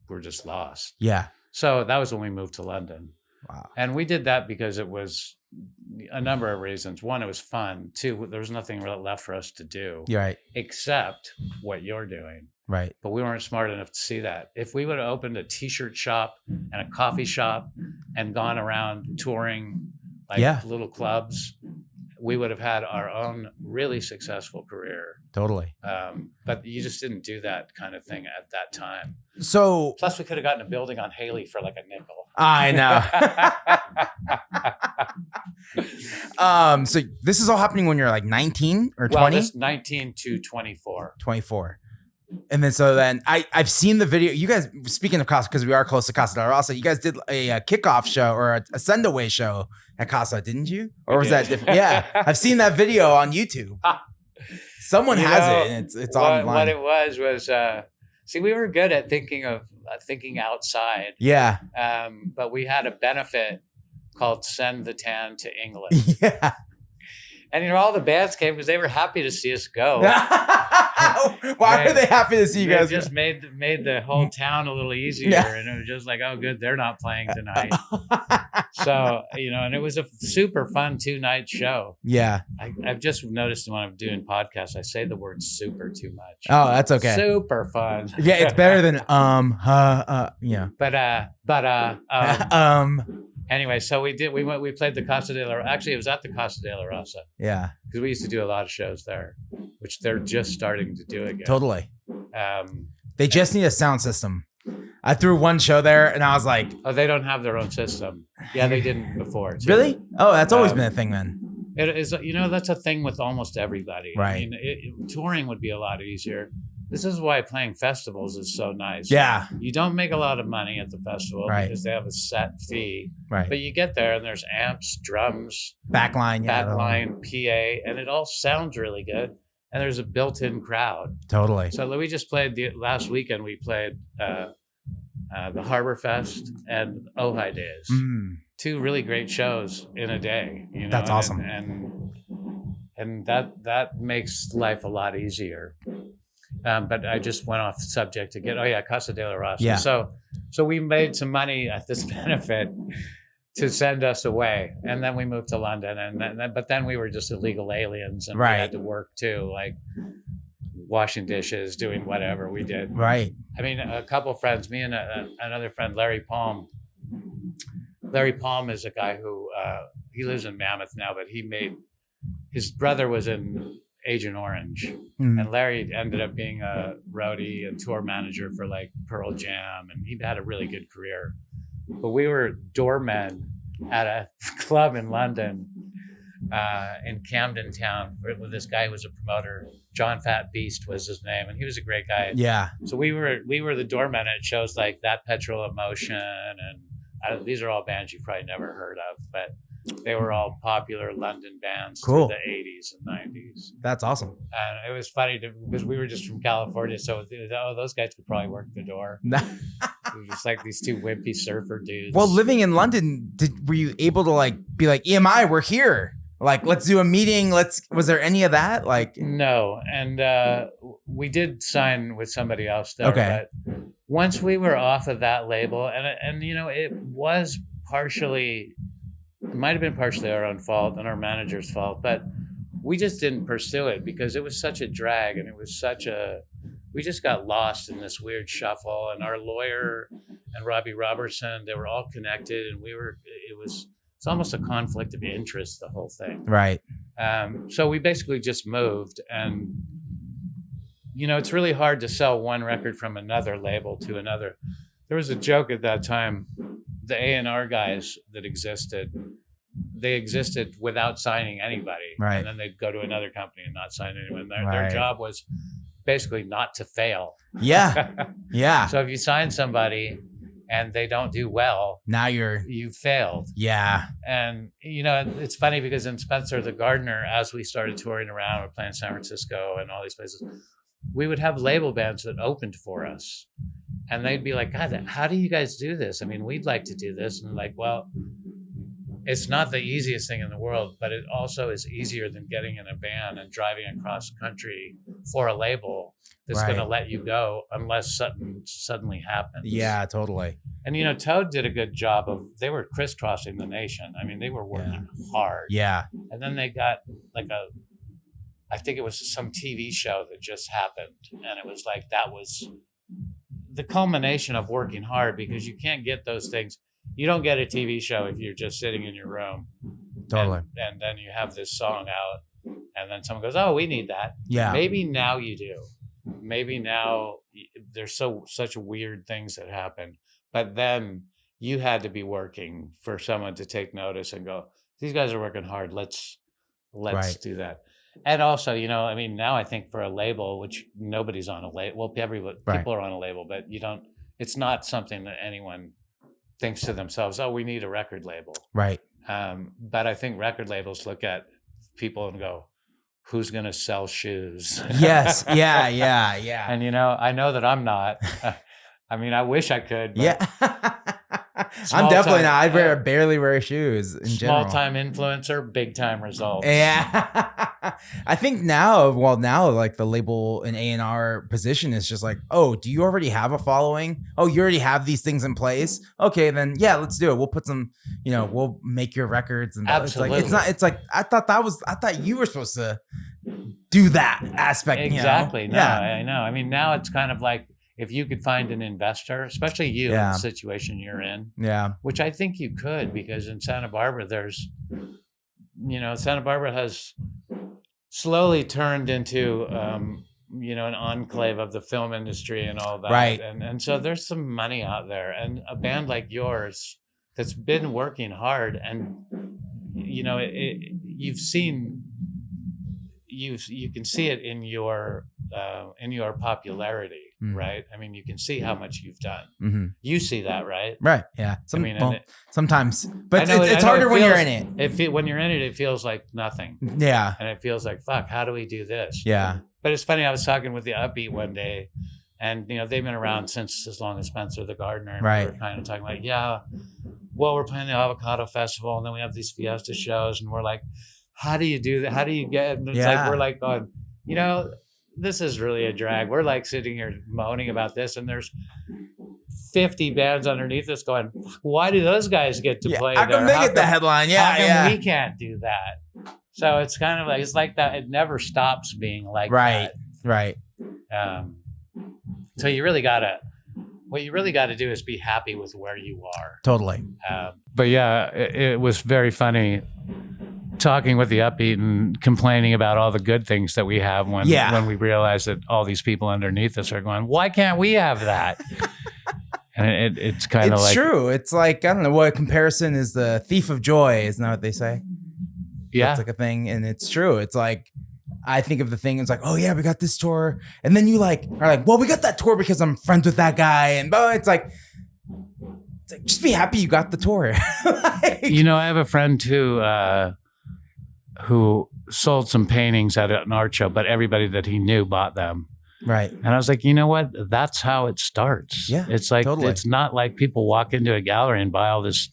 we're just lost. Yeah. So that was when we moved to London. Wow. And we did that because it was a number of reasons. One, it was fun. Two, there was nothing really left for us to do. Right. Except what you're doing. Right. But we weren't smart enough to see that. If we would have opened a t-shirt shop and a coffee shop and gone around touring little clubs, we would have had our own really successful career. Totally. But you just didn't do that kind of thing at that time. So plus we could have gotten a building on Haley for like a nickel. I know. So this is all happening when you're like 19 or 20? Well, 19 to 24. 24. And then I've seen the video. You guys, speaking of Casa, because we are close to Casa del Rosa, you guys did a kickoff show or a send-away show at Casa, didn't you? Or was that different? Yeah, I've seen that video on YouTube. Someone has it, and it's online. What it was see, we were good at thinking outside. Yeah. But we had a benefit called Send the Tan to England. Yeah. And all the bands came because they were happy to see us go. Why are they happy to see you guys? It just made the whole town a little easier. Yeah. And it was just like, oh, good, they're not playing tonight. So, and it was a super fun 2-night show. Yeah. I've just noticed when I'm doing podcasts, I say the word super too much. Oh, that's okay. Super fun. Yeah, it's better than yeah. Anyway, so we played the Casa de la Rosa. Actually, it was at the Casa de la Rosa. Yeah. Because we used to do a lot of shows there, which they're just starting to do again. Totally. They just need a sound system. I threw one show there and I was like... Oh, they don't have their own system. Yeah, they didn't before. Too. Really? Oh, that's always been a thing then. It is, that's a thing with almost everybody. Right. I mean, touring would be a lot easier. This is why playing festivals is so nice. Yeah. You don't make a lot of money at the festival because they have a set fee. Right. But you get there and there's amps, drums, backline, PA, and it all sounds really good. And there's a built-in crowd. Totally. So we just played last weekend. We played the Harbor Fest and Ojai Days. 2 really great shows in a day. That's awesome. And that makes life a lot easier. But I just went off subject again. Oh yeah, Casa de la Rosa. Yeah. So we made some money at this benefit to send us away, and then we moved to London, but then we were just illegal aliens, and we had to work too, like washing dishes, doing whatever we did. Right. I mean, a couple of friends, me and another friend, Larry Palm. Larry Palm is a guy who he lives in Mammoth now, but his brother was in Agent Orange, and Larry ended up being a roadie and tour manager for like Pearl Jam, and he had a really good career. But we were doormen at a club in London, in Camden Town, with this guy who was a promoter. John Fat Beast was his name, and he was a great guy. Yeah. So we were the doormen at shows like That Petrol Emotion, and these are all bands you've probably never heard of, but They were all popular London bands Cool. through the 80s and 90s. That's awesome. And it was funny because we were just from California. So, those guys could probably work the door. They were just like these two wimpy surfer dudes. Well, living in London, were you able to like be like, EMI, we're here? Like, let's do a meeting. Was there any of that? Like, no. And we did sign with somebody else there. Okay. But once we were off of that label, and it was partially, it might have been partially our own fault and our manager's fault, but we just didn't pursue it because it was such a drag and it was we just got lost in this weird shuffle. And our lawyer and Robbie Robertson, they were all connected, and it's almost a conflict of interest, the whole thing. right. So we basically just moved, and it's really hard to sell one record from another label to another. There was a joke at that time. The A&R guys that existed, they existed without signing anybody. Right. And then they'd go to another company and not sign anyone. Their Right. job was basically not to fail. Yeah. Yeah. So if you sign somebody and they don't do well, Now you're, you failed. yeah. And, it's funny because in Spencer, the Gardner, as we started touring around, we're playing San Francisco and all these places, we would have label bands that opened for us. And they'd be like, God, how do you guys do this? I mean, we'd like to do this. And like, well, it's not the easiest thing in the world, but it also is easier than getting in a van and driving across country for a label that's Right. going to let you go unless something suddenly happens. Yeah, totally. And, Toad did a good job they were crisscrossing the nation. I mean, they were working hard. Yeah. And then they got like I think it was some TV show that just happened. And it was like, that was the culmination of working hard, because you can't get those things. You don't get a TV show if you're just sitting in your room. Totally. And then you have this song out and then someone goes, oh, we need that. Yeah. Maybe now you do. Maybe now there's such weird things that happen. But then you had to be working for someone to take notice and go, these guys are working hard. Let's Right. do that. And also, now I think for a label, which nobody's on a label, well, people are on a label, but it's not something that anyone thinks to themselves, oh, we need a record label. Right. But I think record labels look at people and go, who's going to sell shoes? Yes. Yeah. Yeah. Yeah. And, I know that I'm not. I mean, I wish I could. But Yeah. I'm definitely not. I barely wear shoes in general. Small time influencer, big time results. Yeah. I think now like the label and A&R position is just like, oh, do you already have a following? Oh, you already have these things in place? Okay, then yeah, let's do it. We'll put some, we'll make your records. And Absolutely. It's like, I thought you were supposed to do that aspect. Exactly. No, Yeah. I know. I mean, now it's kind of like, if you could find an investor, especially you in the situation you're in, which I think you could, because in Santa Barbara, Santa Barbara has slowly turned into, an enclave of the film industry and all that. Right. And so there's some money out there, and a band like yours that's been working hard, and, you've seen, you can see it in your popularity. Mm-hmm. Right. I mean, you can see how much you've done. Mm-hmm. You see that, right? Right. Yeah. Sometimes, but I know it's harder when you're in it. When you're in it, it feels like nothing. Yeah. And it feels like, fuck, how do we do this? Yeah. But it's funny. I was talking with the Upbeat one day, and, they've been around since as long as Spencer, the Gardner. And right. we were kind of talking like, well, we're playing the Avocado Festival, and then we have these Fiesta shows, and we're like, how do you do that? How do you get, and it's like, we're like going, this is really a drag. We're like sitting here moaning about this, and there's 50 bands underneath us going, why do those guys get to play there? How come they get the headline? Yeah, how come we can't do that? So it's kind of like, it's like that. It never stops being like that. Right. So what you really got to do is be happy with where you are. Totally. But yeah, it was very funny talking with the Upbeat and complaining about all the good things that we have when we realize that all these people underneath us are going, why can't we have that? And it's kind of like, it's true. It's like, I don't know, what comparison is the thief of joy. Isn't that what they say? Yeah. It's like a thing. And it's true. It's like, I think of the thing, it's like, oh yeah, we got this tour. And then you are like, well, we got that tour because I'm friends with that guy. And it's like, It's like, just be happy you got the tour. Like, You know, I have a friend who sold some paintings at an art show, but everybody that he knew bought them. right. And I was like, you know what? That's how it starts. Yeah, It's like, totally. it's not like people walk into a gallery and buy all this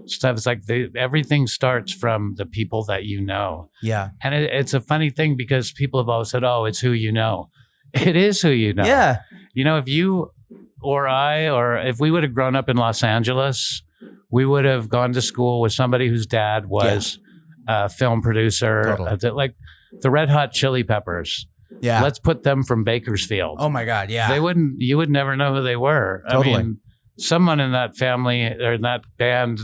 stuff. It's like everything starts from the people that you know. Yeah. And it's a funny thing because people have always said, oh, it's who you know. It is who you know. Yeah. You know, if you or I, or if we would have grown up in Los Angeles, we would have gone to school with somebody whose dad was a film producer, Totally. like the Red Hot Chili Peppers. Yeah. Let's put them from Bakersfield. Oh my God. Yeah. You would never know who they were. Totally. I mean, someone in that family or in that band,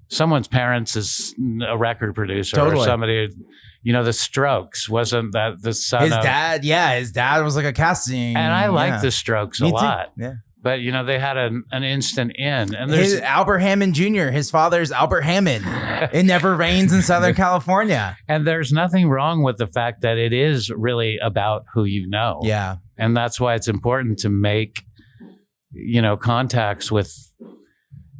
someone's parents is a record producer or somebody. You know, the Strokes, wasn't that the son his of dad? Yeah. His dad was like a casting. And I like yeah. the Strokes Me a too. lot. Yeah. But, you know, they had an instant in. And there's His Albert Hammond Jr., his father's Albert Hammond. It never rains in Southern California. and there's nothing wrong with the fact that it is really about who you know. Yeah. And that's why it's important to make, you know, contacts with,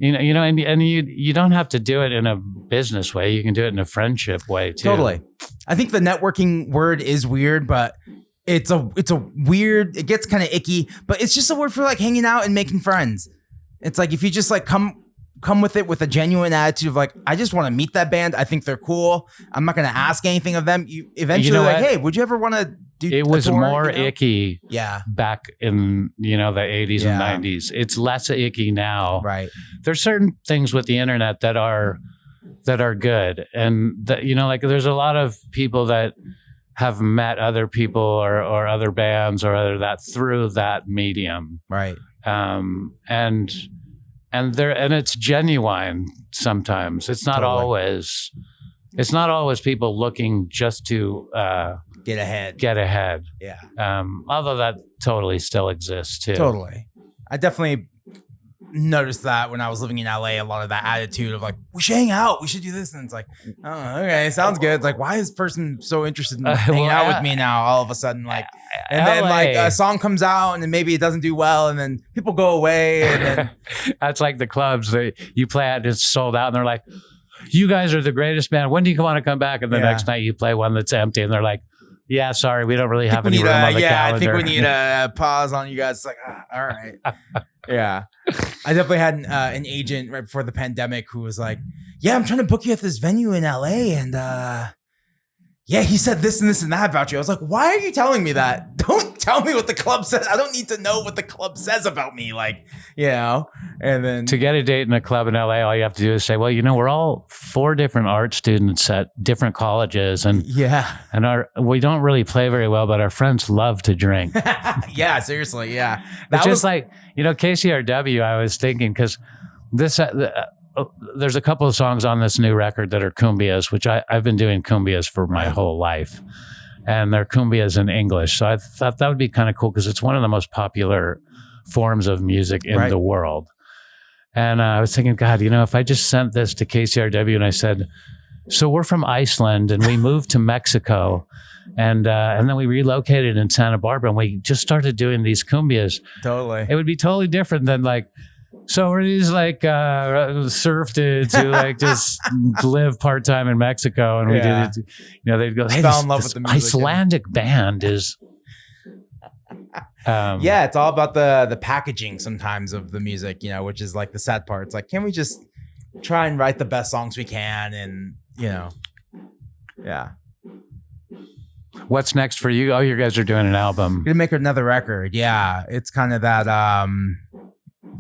and you don't have to do it in a business way. You can do it in a friendship way too. Totally. I think the networking word is weird, but it's a weird, it gets kind of icky, but it's just a word for like hanging out and making friends. It's like if you just like come with it with a genuine attitude of like, I just want to meet that band. I think they're cool. I'm not going to ask anything of them. You eventually know like, what? hey, would you ever want to do It a was tour, more you know? icky Yeah. back in, the 80s Yeah. and 90s. It's less icky now. Right. There's certain things with the internet that are good. And that, like there's a lot of people that have met other people or other bands or other that through that medium. Right. And it's genuine sometimes. It's not Totally. always people looking just to Get ahead. Yeah. Although that totally still exists too. Totally. I definitely noticed that when I was living in LA, a lot of that attitude of like, we should hang out, we should do this. And it's like, oh, okay, sounds good. It's like, why is this person so interested in hanging out with me now all of a sudden? Like, and then like a song comes out and then maybe it doesn't do well and then people go away. And then That's like the clubs that you play at, it's sold out and they're like, you guys are the greatest band. When do you want to come back? And the next night you play one that's empty and they're like, yeah, sorry, we don't really have any room on the calendar. I think we need a pause on you guys. It's like, all right. Yeah. I definitely had an agent right before the pandemic who was like, yeah, I'm trying to book you at this venue in LA. And yeah, he said this and this and that about you. I was like, why are you telling me that? Don't tell me what the club says. I don't need to know what the club says about me. Like, and then to get a date in a club in LA, all you have to do is say, well, we're all 4 different art students at different colleges. And we don't really play very well, but our friends love to drink. Yeah, seriously. Yeah. It's just like, KCRW, I was thinking, because this, there's a couple of songs on this new record that are cumbias, which I've been doing cumbias for my whole life. And they're cumbias in English. So I thought that would be kind of cool because it's one of the most popular forms of music in the world. And I was thinking, God, if I just sent this to KCRW and I said, so we're from Iceland and we moved to Mexico and then we relocated in Santa Barbara and we just started doing these cumbias. Totally. It would be totally different than like, so are these like surf dudes who like just live part-time in Mexico and we did it, they'd go, hey, fell in love with the music. Icelandic band is it's all about the packaging sometimes of the music, which is like the sad part. It's like, can we just try and write the best songs we can? And What's next for you? Oh, you guys are doing an album. Gonna make another record. Yeah. It's kind of that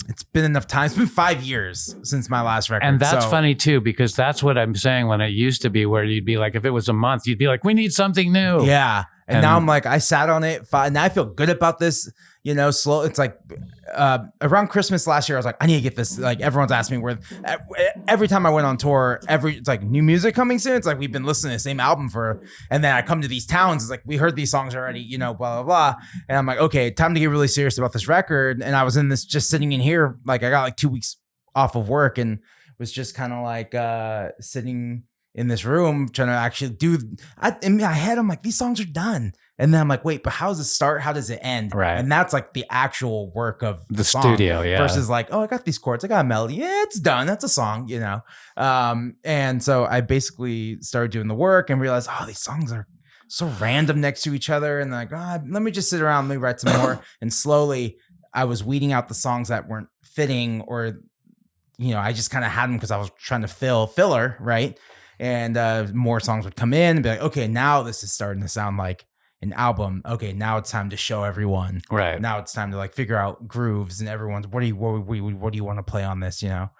it's been enough time. It's been 5 years since my last record. And that's funny too, because that's what I'm saying when it used to be where you'd be like, if it was a month, you'd be like, we need something new. Yeah. And now I'm like, I sat on it and I feel good about this, slow. It's like around Christmas last year, I was like, I need to get this. Like everyone's asking me where every time I went on tour, it's like new music coming soon. It's like, we've been listening to the same album and then I come to these towns. It's like, we heard these songs already, blah, blah, blah. And I'm like, okay, time to get really serious about this record. And I was in this, just sitting in here. Like I got like 2 weeks off of work and was just kind of like sitting in this room trying to actually do. In my head, I'm like, these songs are done. And then I'm like, wait, but how does it start? How does it end? Right. And that's like the actual work of the song studio, yeah. versus like, oh, I got these chords, I got a melody. Yeah, it's done. That's a song, you know? And so I basically started doing the work and realized, oh, these songs are so random next to each other. And like, oh, let me just sit around, let me write some more. And slowly I was weeding out the songs that weren't fitting, or, you know, I just kind of had them because I was trying to fill filler, right? And more songs would come in and be like, okay, now this is starting to sound like an album. Okay, now it's time to show everyone. Right. Now it's time to like figure out grooves and everyone's what do you want to play on this, you know?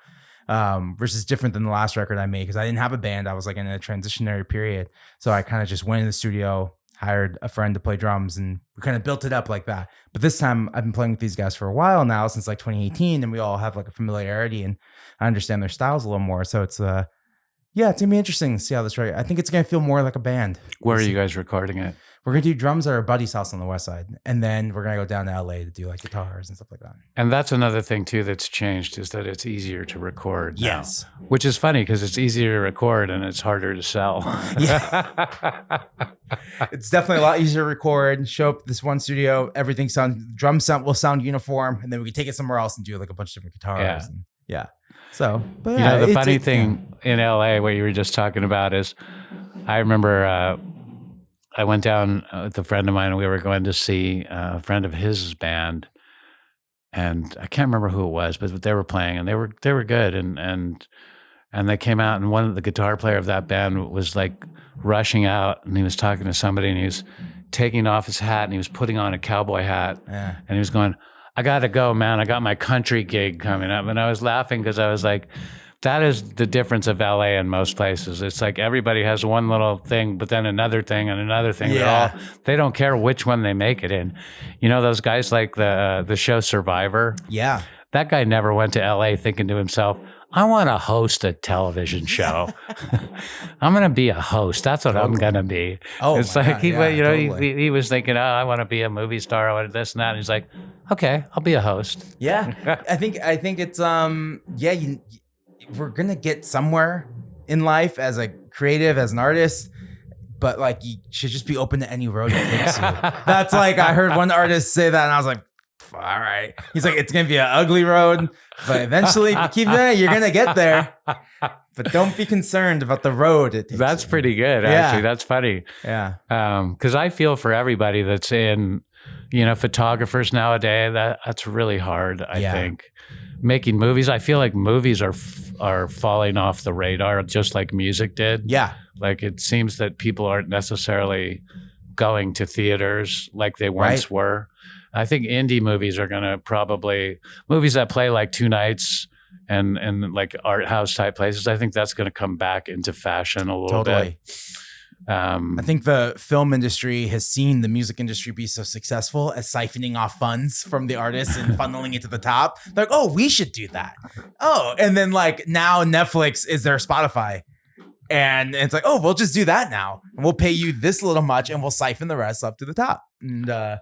Versus different than the last record I made, because I didn't have a band. I was like in a transitionary period. So I kind of just went in the studio, hired a friend to play drums, and we kind of built it up like that. But this time I've been playing with these guys for a while now, since like 2018, and we all have like a familiarity and I understand their styles a little more. So it's yeah, it's gonna be interesting to see how this right. I think it's gonna feel more like a band. Where are you guys recording it? We're gonna do drums at our buddy's house on the west side, and then we're gonna go down to LA to do like guitars and stuff like that. And that's another thing too that's changed, is that it's easier to record. Yes, now, which is funny because it's easier to record and it's harder to sell. Yeah, it's definitely a lot easier to record. Show up this one studio, everything will sound uniform, and then we can take it somewhere else and do like a bunch of different guitars. Yeah. And, yeah. So, but you yeah, know, the funny thing in LA, what you were just talking about, is I remember I went down with a friend of mine and we were going to see a friend of his band, and I can't remember who it was, but they were playing and they were good. And they came out, and one of the guitar player of that band was like rushing out, and he was talking to somebody, and he was taking off his hat and he was putting on a cowboy hat, and he was going, I got to go, man. I got my country gig coming up. And I was laughing because I was like, that is the difference of LA and most places. It's like everybody has one little thing, but then another thing and another thing. Yeah. They don't care which one they make it in. You know, those guys like the show Survivor? Yeah. That guy never went to LA thinking to himself, I want to host a television show. I'm going to be a host. That's what I'm going to be. Oh, it's like, totally. he was thinking, oh, I want to be a movie star. I want this and that. And he's like, okay, I'll be a host. Yeah. I think it's, we're going to get somewhere in life as a creative, as an artist, but like you should just be open to any road it takes you. That's like, I heard one artist say that and I was like, all right. He's like, it's going to be an ugly road, but eventually if you keep doing it, you're going to get there. But don't be concerned about the road it takes. That's pretty good, actually. That's funny. Yeah. Because I feel for everybody that's in, photographers nowadays, that's really hard, I think. Making movies, I feel like movies are falling off the radar just like music did. Yeah. Like it seems that people aren't necessarily going to theaters like they once were. I think indie movies are going to probably, movies that play like 2 nights and like art house type places, I think that's going to come back into fashion a little bit. I think the film industry has seen the music industry be so successful at siphoning off funds from the artists and funneling it to the top. They're like, oh, we should do that. Oh, and then like now Netflix is their Spotify. And it's like, oh, we'll just do that now. And we'll pay you this little much and we'll siphon the rest up to the top. And I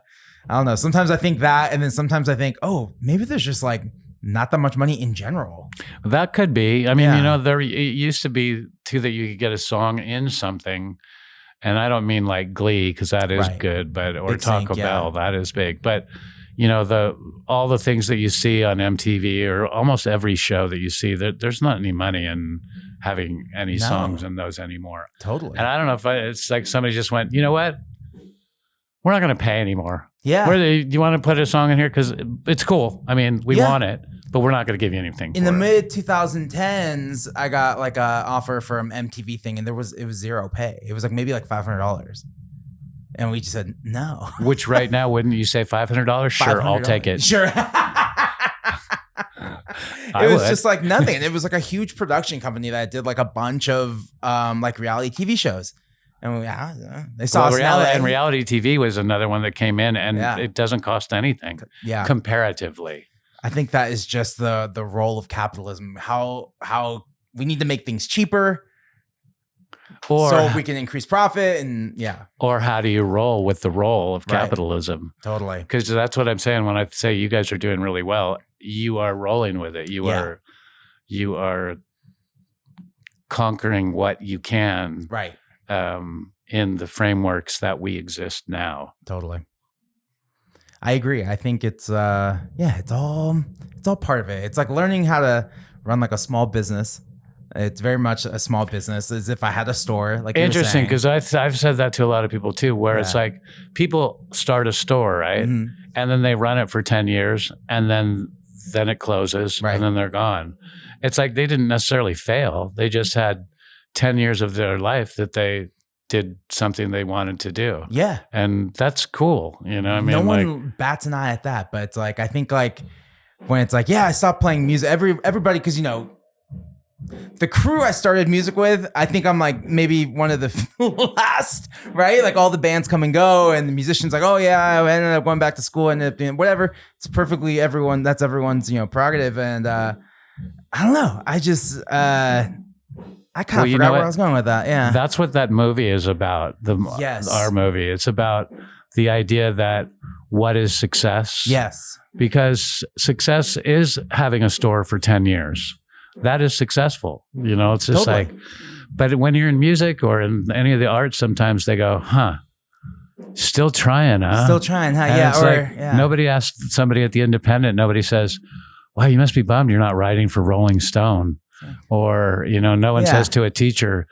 don't know. Sometimes I think that. And then sometimes I think, oh, maybe there's just like not that much money in general. That could be. I mean, there it used to be too that you could get a song in something. And I don't mean like Glee, because that is good, or Big Taco Bell, that is big. But all the things that you see on MTV or almost every show that you see, there's not any money in having any songs in those anymore. Totally. And I don't know if it's like somebody just went, you know what? We're not going to pay anymore. Yeah. Do you want to put a song in here? Because it's cool. I mean, we want it, but we're not going to give you anything. In the mid 2010s, I got like a offer from MTV thing, and it was zero pay. It was like maybe like $500. And we just said no. Which right now, wouldn't you say $500? Sure, I'll take it. Sure. It was just like nothing. It was like a huge production company that did like a bunch of like reality TV shows. And they saw us and reality TV was another one that came in, and it doesn't cost anything comparatively. I think that is just the role of capitalism. How we need to make things cheaper, so we can increase profit, and Or how do you roll with the role of capitalism? Totally. Because that's what I'm saying when I say you guys are doing really well. You are rolling with it. You are conquering what you can, Right. In the frameworks that we exist now. Totally. I agree. I think it's it's all part of it. It's like learning how to run like a small business. It's very much a small business, as if I had a store. Like interesting, because I've said that to a lot of people too, where it's like people start a store, right, and then they run it for 10 years, and then it closes, and then they're gone. It's like they didn't necessarily fail; they just had 10 years of their life that they did something they wanted to do. Yeah, and that's cool. You know, I mean, no one bats an eye at that, but it's like I think like when it's like I stopped playing music. Everybody, because the crew I started music with, I think I'm like maybe one of the last, right? Like all the bands come and go, and the musicians like, oh yeah, I ended up going back to school and ended up doing whatever. It's perfectly that's everyone's prerogative, and I don't know. I just I kind of forgot where I was going with that. Yeah, that's what that movie is about. Our movie. It's about the idea that what is success? Yes, because success is having a store for 10 years. That is successful. It's just like, but when you're in music or in any of the arts, sometimes they go, still trying, huh? Still trying, huh? And nobody asks somebody at the Independent, nobody says, wow, you must be bummed you're not writing for Rolling Stone. Or, no one says to a teacher,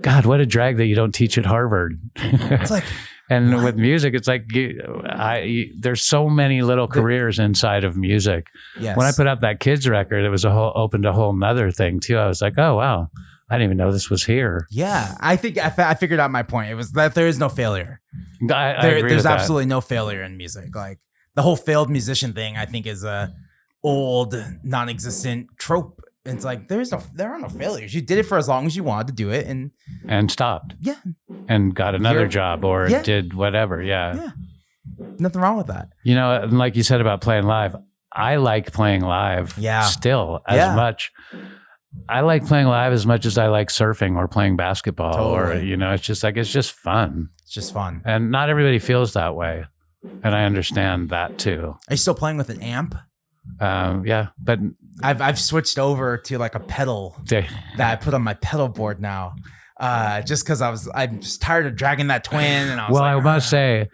God, what a drag that you don't teach at Harvard. It's like, and with music, it's like there's so many little careers inside of music. Yes. When I put out that kids record, it was opened a whole nother thing too. I was like, oh wow, I didn't even know this was here. Yeah, I think I figured out my point. It was that there is no failure. I agree there's with absolutely no failure in music. Like the whole failed musician thing, I think is a old, non-existent trope. It's like there are no failures. You did it for as long as you wanted to do it, and stopped. Yeah, and got another job or did whatever. Yeah, nothing wrong with that. And like you said about playing live, I like playing live. Yeah, still as much. I like playing live as much as I like surfing or playing basketball. Totally. Or it's just fun. It's just fun, and not everybody feels that way, and I understand that too. Are you still playing with an amp? Yeah, but I've switched over to like a pedal that I put on my pedal board now, just because I'm just tired of dragging that twin. And I must say,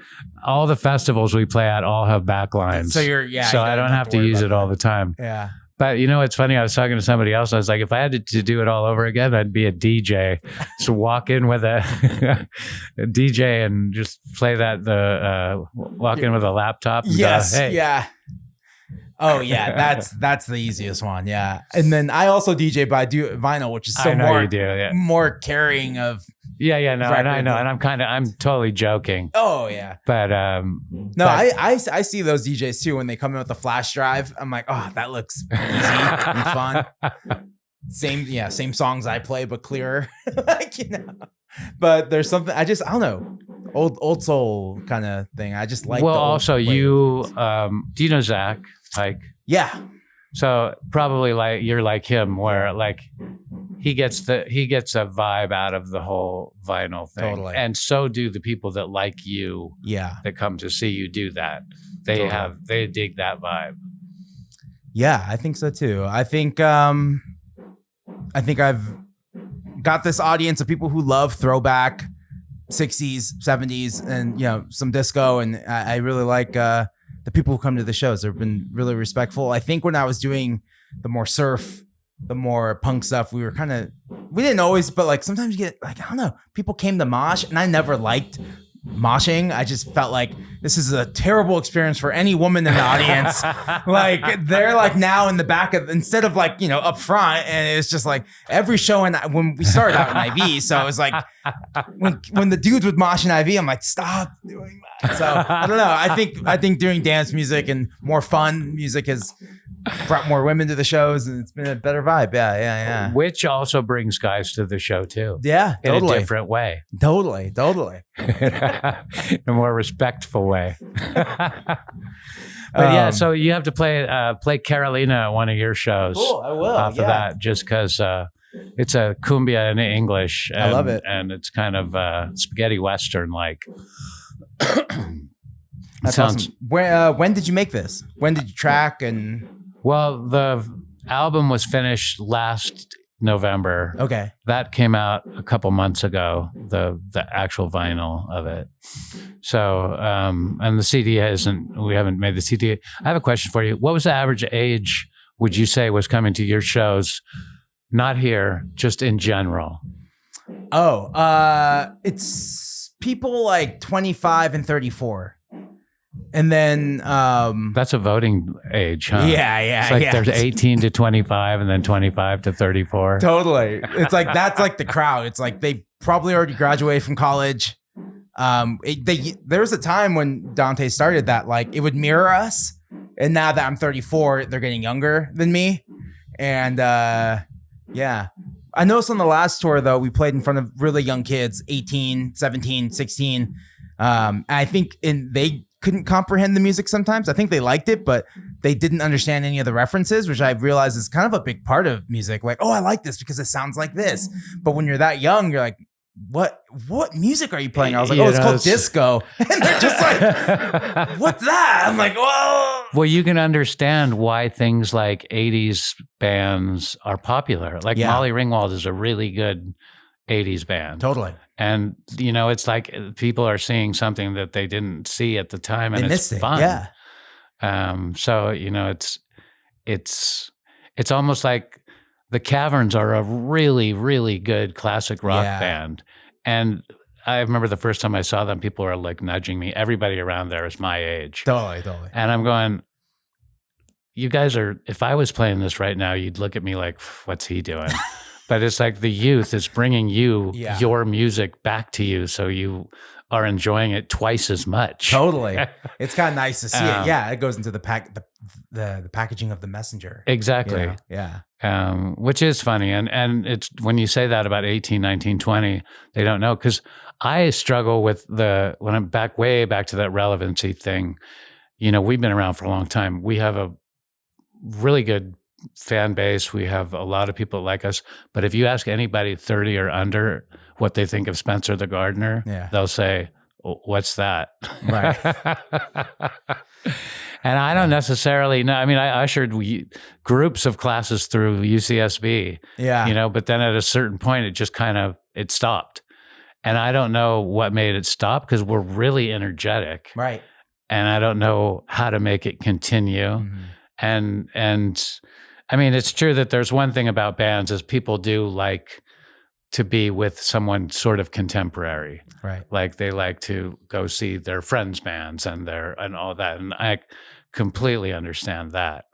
all the festivals we play at all have backlines, so I don't have to use it all the time. Yeah. But it's funny. I was talking to somebody else. I was like, if I had to do it all over again, I'd be a DJ. So walk in with a DJ and just play that. Walk in with a laptop. And yes. Go, hey. Yeah. Oh yeah, that's the easiest one. Yeah, and then I also DJ, but I do vinyl, which is more carrying of. Yeah, no, and I know, and I'm totally joking. Oh yeah, but I see those DJs too when they come in with a flash drive. I'm like, oh, that looks easy and fun. Same songs I play, but clearer. But there's something I don't know, old soul kind of thing. I just like. Well, also do you know Zach Pike? Yeah. So probably like you're like him, where like he gets a vibe out of the whole vinyl thing, totally. And so do the people that like you. Yeah. That come to see you do that. They dig that vibe. Yeah, I think so too. I think I've got this audience of people who love throwback 60s, 70s, and some disco, and I really like the people who come to the shows. They've been really respectful. I think when I was doing the more surf, the more punk stuff, we didn't always, but like sometimes you get like, I don't know, people came to mosh, and I never liked moshing. I just felt like this is a terrible experience for any woman in the audience. Like they're like now in the back of, instead of like, up front. And it's just like every show. And when we started out in IV, so it was like when the dudes would mosh in IV, I'm like, stop doing that. So I don't know. I think doing dance music and more fun music has brought more women to the shows, and it's been a better vibe. Yeah. Which also brings guys to the show too. Yeah, totally. In a different way. Totally. In a more respectful way. But so you have to play Carolina at one of your shows. Cool, I will. Off of that, just because it's a cumbia in English. And, I love it. And it's kind of spaghetti western like. That's awesome. When did you make this? When did you track and? Well, the album was finished last November. Okay. That came out a couple months ago, the actual vinyl of it. So, and the CD we haven't made the CD. I have a question for you. What was the average age, would you say, was coming to your shows? Not here, just in general. It's people like 25 and 34. And then that's a voting age, huh? Yeah. It's like there's 18 to 25 and then 25 to 34. Totally. It's like that's like the crowd. It's like they probably already graduated from college. There was a time when Dante started that like it would mirror us. And now that I'm 34, they're getting younger than me. And yeah. I noticed on the last tour though, we played in front of really young kids, 18, 17, 16. And I think they couldn't comprehend the music sometimes. I think they liked it, but they didn't understand any of the references, which I realized is kind of a big part of music. Like, oh, I like this because it sounds like this. But when you're that young, you're like, what music are you playing? I was like, it's called disco. And they're just like, what's that? I'm like, whoa. Well, you can understand why things like 80s bands are popular. Like Molly Ringwald is a really good 80s band. Totally. And, it's like people are seeing something that they didn't see at the time, and it's fun. Yeah. So, it's almost like the Caverns are a really, really good classic rock band. And I remember the first time I saw them, people were like nudging me. Everybody around there is my age. Totally. And I'm going, you guys if I was playing this right now, you'd look at me like, what's he doing? But it's like the youth is bringing your music back to you, so you are enjoying it twice as much. Totally. It's kind of nice to see it. Yeah, it goes into the packaging of the messenger. Exactly. Yeah. Which is funny. And it's when you say that about 18, 19, 20, they don't know. Because I struggle with when I'm way back to that relevancy thing, we've been around for a long time. We have a really good fan base. We have a lot of people that like us. But if you ask anybody 30 or under what they think of Spencer the Gardner, they'll say, what's that? Right. And I don't necessarily know. I mean, I ushered groups of classes through UCSB, but then at a certain point, it just it stopped. And I don't know what made it stop because we're really energetic. Right. And I don't know how to make it continue. Mm-hmm. And I mean, it's true that there's one thing about bands is people do like to be with someone sort of contemporary. Right. Like they like to go see their friends' bands and all that. And I completely understand that.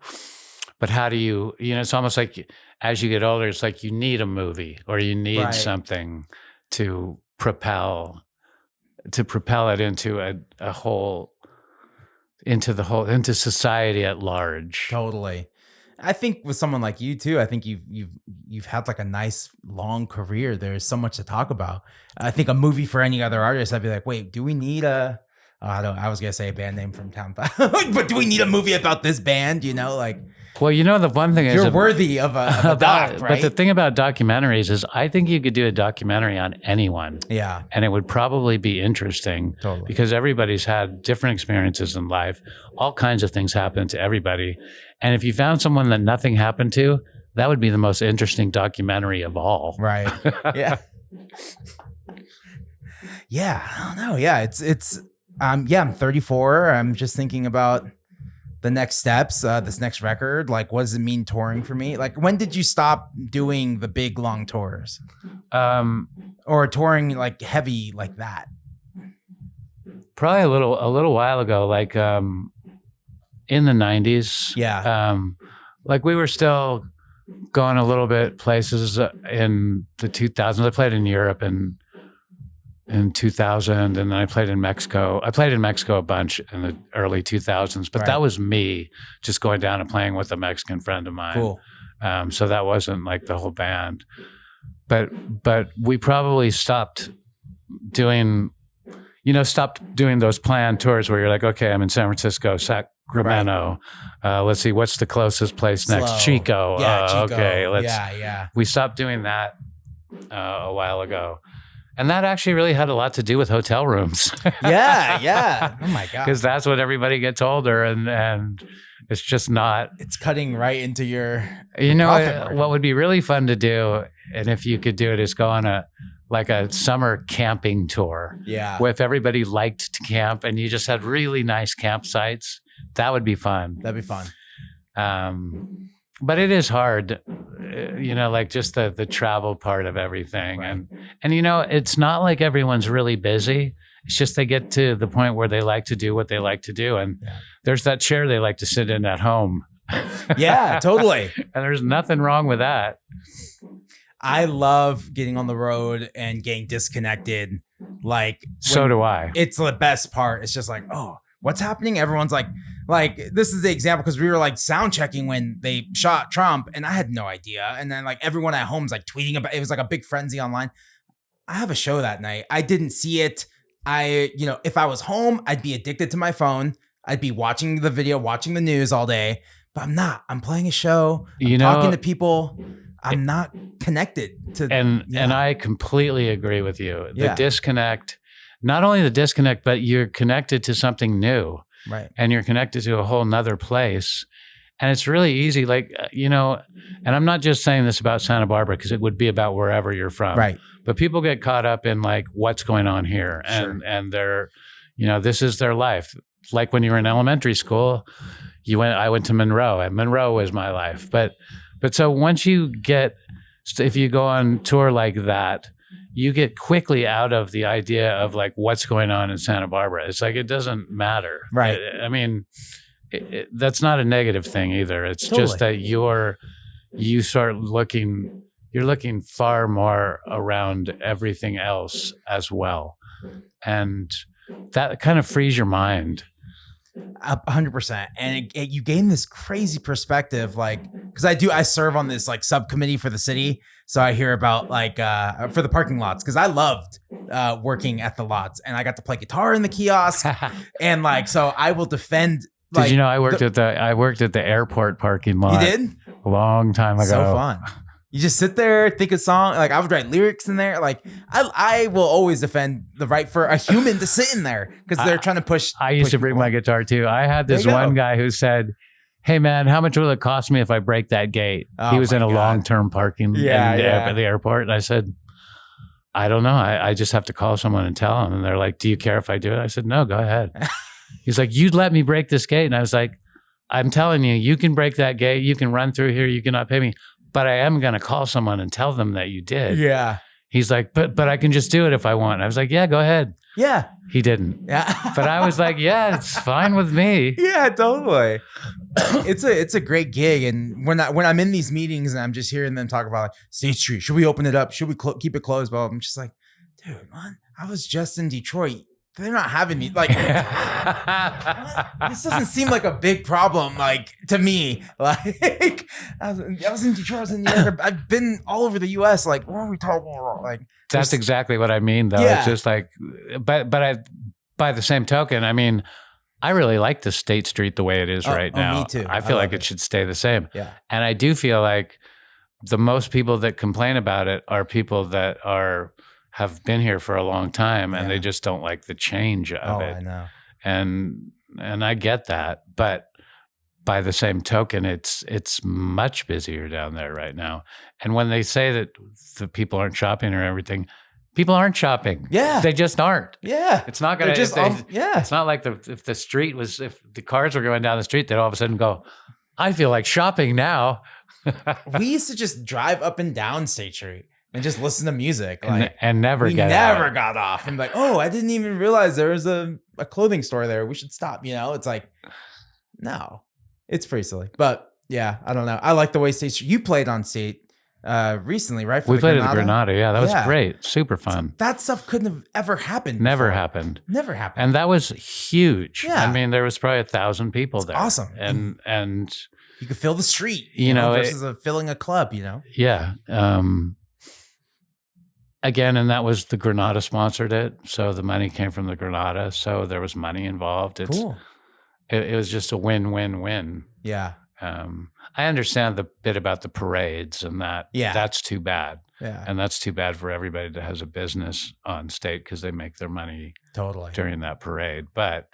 But how do you, it's almost like as you get older, it's like you need a movie or you need something to propel it into a whole, into society at large. Totally. I think with someone like you too, I think you've had like a nice long career. There's so much to talk about. I think a movie for any other artist, I'd be like, wait, do we need I was gonna say a band name from Town 5, but do we need a movie about this band? Well, the one thing is you're worthy of a doc, right? But the thing about documentaries is I think you could do a documentary on anyone. Yeah. And it would probably be interesting because everybody's had different experiences in life. All kinds of things happen to everybody. And if you found someone that nothing happened to, that would be the most interesting documentary of all. Right. Yeah. Yeah. I don't know. Yeah. I'm 34. I'm just thinking about the next steps, this next record. Like, what does it mean touring for me? Like, when did you stop doing the big long tours? Or touring like heavy like that? Probably a little while ago, like in the 90s. Yeah. Like we were still going a little bit places in the 2000s. I played in Europe in 2000, and then I played in Mexico. I played in Mexico a bunch in the early 2000s, but that was me just going down and playing with a Mexican friend of mine. Cool. So that wasn't like the whole band. But we probably stopped doing those planned tours where you're like, okay, I'm in San Francisco, Sacramento. Let's see, what's the closest place next? Chico. Yeah, Chico. Okay, we stopped doing that a while ago. And that actually really had a lot to do with hotel rooms. Yeah. Oh my God. Because that's when everybody gets older and It's just not. It's cutting right into your What margin. would be really fun to do, and if you could do it, is go on a summer camping tour. Yeah. Where if everybody liked to camp and you just had really nice campsites, that would be fun. That'd be fun. But it is hard, just the travel part of everything. Right. And it's not like everyone's really busy. It's just they get to the point where they like to do what they like to do. And there's that chair they like to sit in at home. Yeah, totally. And there's nothing wrong with that. I love getting on the road and getting disconnected. So do I. It's the best part. It's just like, oh, what's happening? Everyone's like this is the example because we were sound checking when they shot Trump and I had no idea. And then everyone at home's tweeting about it. It was a big frenzy online. I have a show that night. I didn't see it. If I was home, I'd be addicted to my phone. I'd be watching the video, watching the news all day, but I'm not. I'm playing a show. I'm talking to people. I'm not connected to. And I completely agree with you. The Yeah. disconnect, not only the disconnect, but you're connected to something new. Right. And you're connected to a whole nother place. And it's really easy. And I'm not just saying this about Santa Barbara because it would be about wherever you're from. Right. But people get caught up in what's going on here. Sure. And they're, this is their life. Like when you were in elementary school, I went to Monroe, and Monroe was my life. But so once if you go on tour like that, you get quickly out of the idea of what's going on in Santa Barbara. It's it doesn't matter. Right. That's not a negative thing either. It's Totally. just that you're looking far more around everything else as well. And that kind of frees your mind. 100%. And you gain this crazy perspective, because I serve on this subcommittee for the city. So I hear about for the parking lots, because I loved working at the lots and I got to play guitar in the kiosk. And so I will defend. Did you know I worked at the airport parking lot? You did? A long time ago. So fun. You just sit there, think a song. I would write lyrics in there. I will always defend the right for a human to sit in there because they're trying to push. I used to bring my guitar too. I had this one guy who said, "Hey man, how much will it cost me if I break that gate?" He was in a long-term parking at the airport. And I said, "I don't know. I just have to call someone and tell them." And they're like, "Do you care if I do it?" I said, "No, go ahead." He's like, "You'd let me break this gate?" And I was like, "I'm telling you, you can break that gate. You can run through here. You cannot pay me. But I am going to call someone and tell them that you did." Yeah. He's like, but I can just do it if I want. I was like, "Yeah, go ahead." Yeah. He didn't. Yeah. But I was like, "Yeah, it's fine with me." Yeah, totally. It's a great gig. And when I'm in these meetings and I'm just hearing them talk about State Street, should we open it up? Should we keep it closed? Well, I'm just like, dude, man, I was just in Detroit. They're not having me. This doesn't seem like a big problem, to me. I was in Detroit, I was in New York. I've been all over the US. What are we talking about? That's exactly what I mean, though. Yeah. It's just by the same token, I really like the State Street the way it is right now. Me too. I feel like it should stay the same. Yeah. And I do feel like the most people that complain about it are people that have been here for a long time and they just don't like the change of it. I know. And I get that, but by the same token, it's much busier down there right now. And when they say that the people aren't shopping or everything, people aren't shopping. Yeah. They just aren't. Yeah. It's not going to, it's not like if the cars were going down the street, they'd all of a sudden go, "I feel like shopping now." We used to just drive up and down State Street and just listen to music. And never got off. And I didn't even realize there was a clothing store there. We should stop. It's no, it's pretty silly. But yeah, I don't know. I like the way State Street, you played on State recently, right? We played at the Granada. Yeah, that was great. Super fun. That stuff couldn't have ever happened. Never happened. And that was huge. Yeah. There was probably 1,000 people there. Awesome. And you could fill the street, versus filling a club, Yeah. Again, and that was the Granada sponsored it. So the money came from the Granada. So there was money involved. Cool. It was just a win-win-win. Yeah. I understand the bit about the parades and that. Yeah. That's too bad. Yeah. And that's too bad for everybody that has a business on State because they make their money totally during that parade. But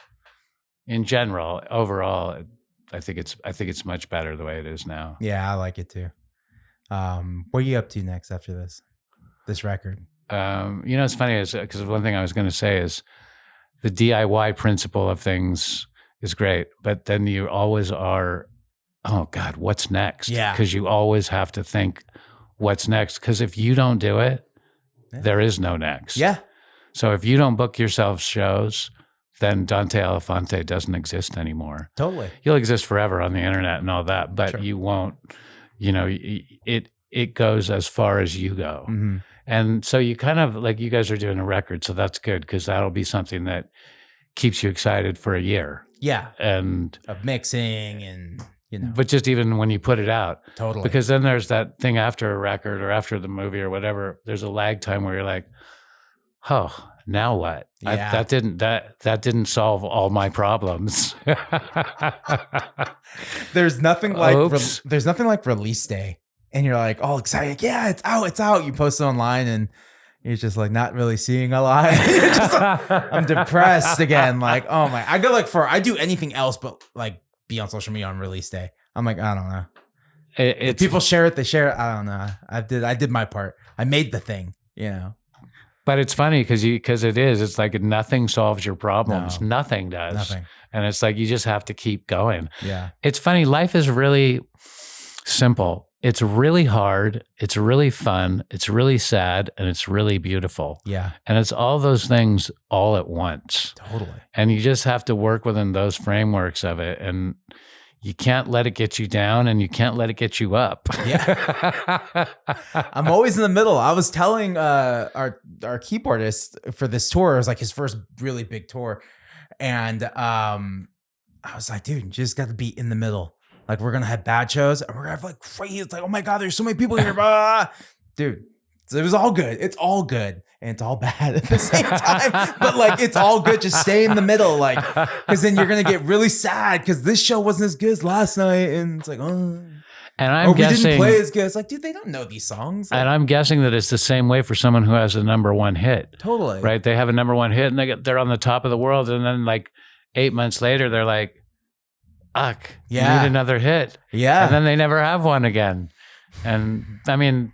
in general, overall, I think it's much better the way it is now. Yeah, I like it too. What are you up to next after this record? It's funny is because one thing I was going to say is the DIY principle of things is great, but then you always are, oh God, what's next? Yeah. Because you always have to think what's next. Because if you don't do it, there is no next. Yeah. So if you don't book yourself shows, then Dante Elephante doesn't exist anymore. Totally. You'll exist forever on the internet and all that, but Sure. you won't, it goes as far as you go. Mm-hmm. And so you kind of like, you guys are doing a record, so that's good because that'll be something that keeps you excited for a year. Yeah. And of mixing and, but just even when you put it out. Totally. Because then there's that thing after a record or after the movie or whatever, there's a lag time where you're like, oh, now what? Yeah. That didn't solve all my problems. There's nothing like Oops. there's nothing like release day, and you're like all excited. Yeah, it's out. You post it online, and you're just like not really seeing a lot. You're just like, I'm depressed again. Like, oh my, I go like I do anything else but like be on social media on release day. I'm like, I don't know. If people share it, they share it. I don't know. I did my part. I made the thing. But it's funny because it's like nothing solves your problems. No. Nothing does. Nothing. And it's like you just have to keep going. Yeah. It's funny. Life is really simple. It's really hard. It's really fun. It's really sad. And it's really beautiful. Yeah. And it's all those things all at once. Totally. And you just have to work within those frameworks of it. And you can't let it get you down and you can't let it get you up. Yeah. I'm always in the middle. I was telling our keyboardist for this tour, it was like his first really big tour. And I was like, dude, you just got to be in the middle. Like, we're going to have bad shows and we're going to have like crazy. It's like, oh my God, there's so many people here. Blah. Dude, so it was all good. It's all good. And it's all bad at the same time. But like, it's all good. Just stay in the middle. Like, because then you're going to get really sad because this show wasn't as good as last night. And it's like, oh. And I'm guessing, we didn't play as good. It's like, dude, they don't know these songs. Like, and I'm guessing that it's the same way for someone who has a number one hit. Totally. Right? They have a number one hit and they're on the top of the world. And then like 8 months later, they're like, fuck, you need another hit. Yeah. And then they never have one again. And I mean,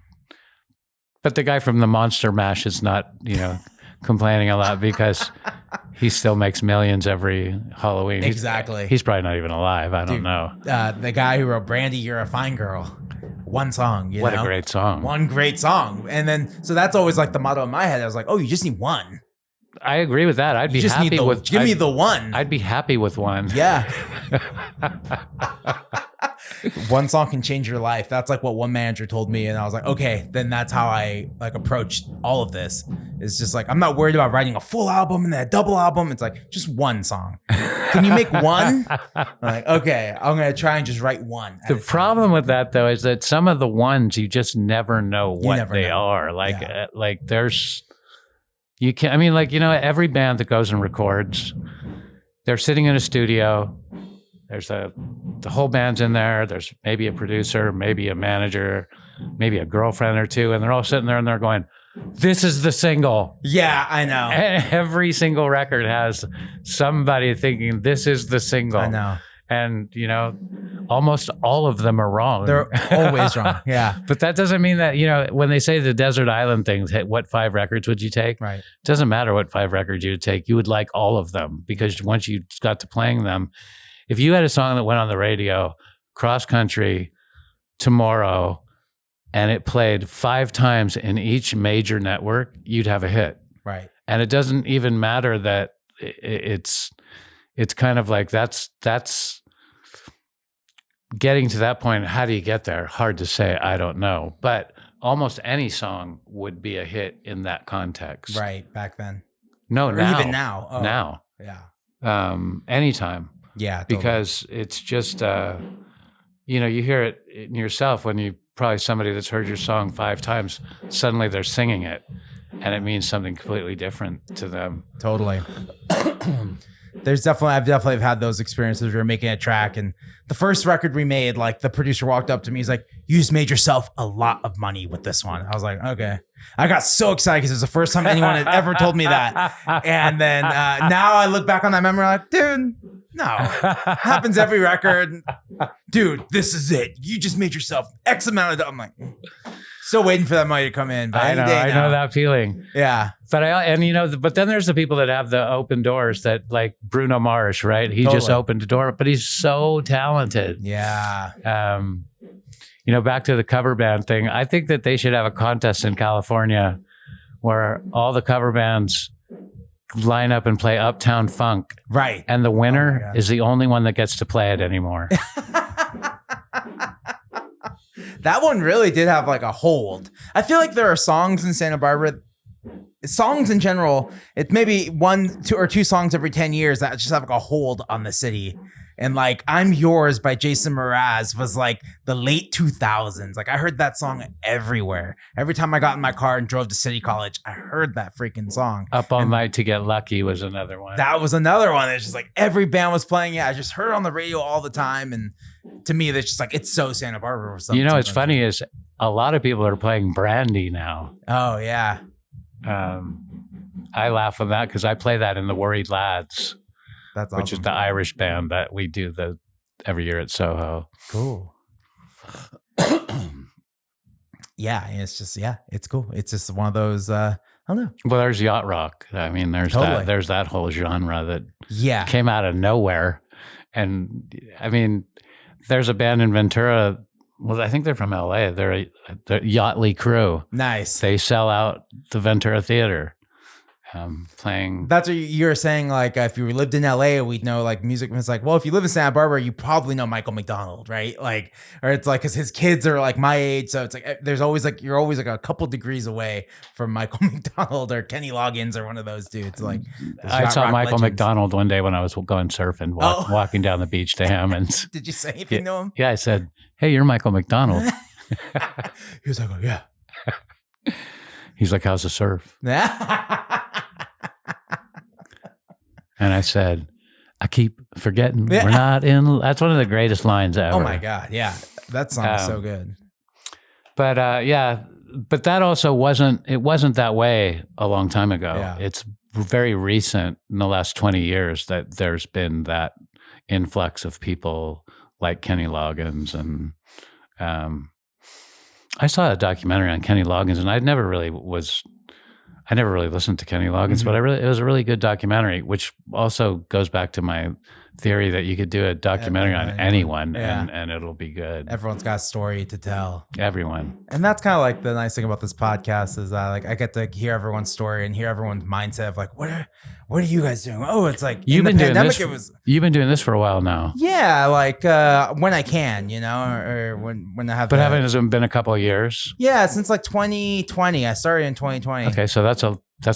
but the guy from the Monster Mash is not, complaining a lot because he still makes millions every Halloween. Exactly. He's probably not even alive. I don't know. The guy who wrote Brandy, You're a Fine Girl. One song. What a great song. One great song. And then, so that's always like the motto in my head. I was like, oh, you just need one. I agree with that. I'd be happy with. Give me the one. I'd be happy with one. Yeah. One song can change your life. That's like what one manager told me. And I was like, okay, then that's how I like approached all of this. It's just like, I'm not worried about writing a full album and then a double album. It's like just one song. Can you make one? I'm like, okay, I'm going to try and just write one. The problem with that though, is that some of the ones you just never know what they are. Like there's, you can't, I mean, like, every band that goes and records, they're sitting in a studio. There's the whole band's in there. There's maybe a producer, maybe a manager, maybe a girlfriend or two. And they're all sitting there and they're going, this is the single. Yeah, I know. And every single record has somebody thinking this is the single. I know. And, almost all of them are wrong. They're always wrong. Yeah. But that doesn't mean that, when they say the Desert Island things, what 5 records would you take? Right. It doesn't matter what 5 records you would take. You would like all of them because once you got to playing them, if you had a song that went on the radio, cross country, tomorrow, and it played 5 times in each major network, you'd have a hit. Right. And it doesn't even matter that it's kind of like that's getting to that point. How do you get there? Hard to say. I don't know. But almost any song would be a hit in that context. Right. Back then. No, or now. even now. Oh. Now. Yeah. Anytime. Yeah. Totally. Because it's just, you hear it in yourself when you probably somebody that's heard your song 5 times, suddenly they're singing it and it means something completely different to them. Totally. I've definitely had those experiences where we're making a track and the first record we made, like the producer walked up to me, he's like, you just made yourself a lot of money with this one. I was like, okay. I got so excited because it was the first time anyone had ever told me that. And then now I look back on that memory like, dude, No, happens every record. Dude, this is it. You just made yourself X amount of. I'm like, still waiting for that money to come in. But I know that feeling. Yeah, but but then there's the people that have the open doors that like Bruno Mars, right? He just opened a door, but he's so talented. Yeah. Back to the cover band thing. I think that they should have a contest in California where all the cover bands line up and play Uptown Funk. Right. And the winner is the only one that gets to play it anymore. That one really did have like a hold. I feel like there are songs in Santa Barbara, songs in general, it's maybe 1, 2, or 2 songs every 10 years that just have like a hold on the city. And like I'm Yours by Jason Mraz was like the late 2000s. Like I heard that song everywhere. Every time I got in my car and drove to City College, I heard that freaking song. Up All Night to Get Lucky was another one. That was another one. It's just like every band was playing it. I just heard it on the radio all the time. And to me, it's just like, it's so Santa Barbara or something. What's funny is a lot of people are playing Brandy now. Oh, yeah. I laugh at that because I play that in the Worried Lads. That's awesome. Which is the Irish band that we do every year at Soho. Cool. Yeah, it's just it's cool. It's just one of those. I don't know. Well, there's yacht rock. I mean, there's that whole genre that came out of nowhere, and I mean, there's a band in Ventura. Well, I think they're from LA. They're Yachtly Crew. Nice. They sell out the Ventura Theater. Playing. That's what you were saying. Like, if you lived in LA, we'd know like music. It's like, well, if you live in Santa Barbara, you probably know Michael McDonald, right? Like, or it's like, because his kids are like my age, so it's like there's always like you're always like a couple degrees away from Michael McDonald or Kenny Loggins or one of those dudes. Like, I saw Michael McDonald one day when I was going surfing, walking down the beach to him, and did you say anything to him? Yeah, I said, "Hey, you're Michael McDonald." He was like, "Oh yeah." He's like, "How's the surf?" And I said, I keep forgetting we're not in. That's one of the greatest lines ever. Oh my God. Yeah. That song is so good. But but that also wasn't that way a long time ago. Yeah. It's very recent in the last 20 years that there's been that influx of people like Kenny Loggins. And I saw a documentary on Kenny Loggins, and I never really listened to Kenny Loggins, but it was a really good documentary, which also goes back to my theory that you could do a documentary on anyone and it'll be good. Everyone's got a story to tell. Everyone. And that's kind of like the nice thing about this podcast is that like I get to hear everyone's story and hear everyone's mindset of like, what are you guys doing? Oh, it's like you've been doing this for a while now. Yeah, like when I can, or when I have. But haven't it been a couple of years? Yeah, since like 2020. I started in 2020. Okay, so that's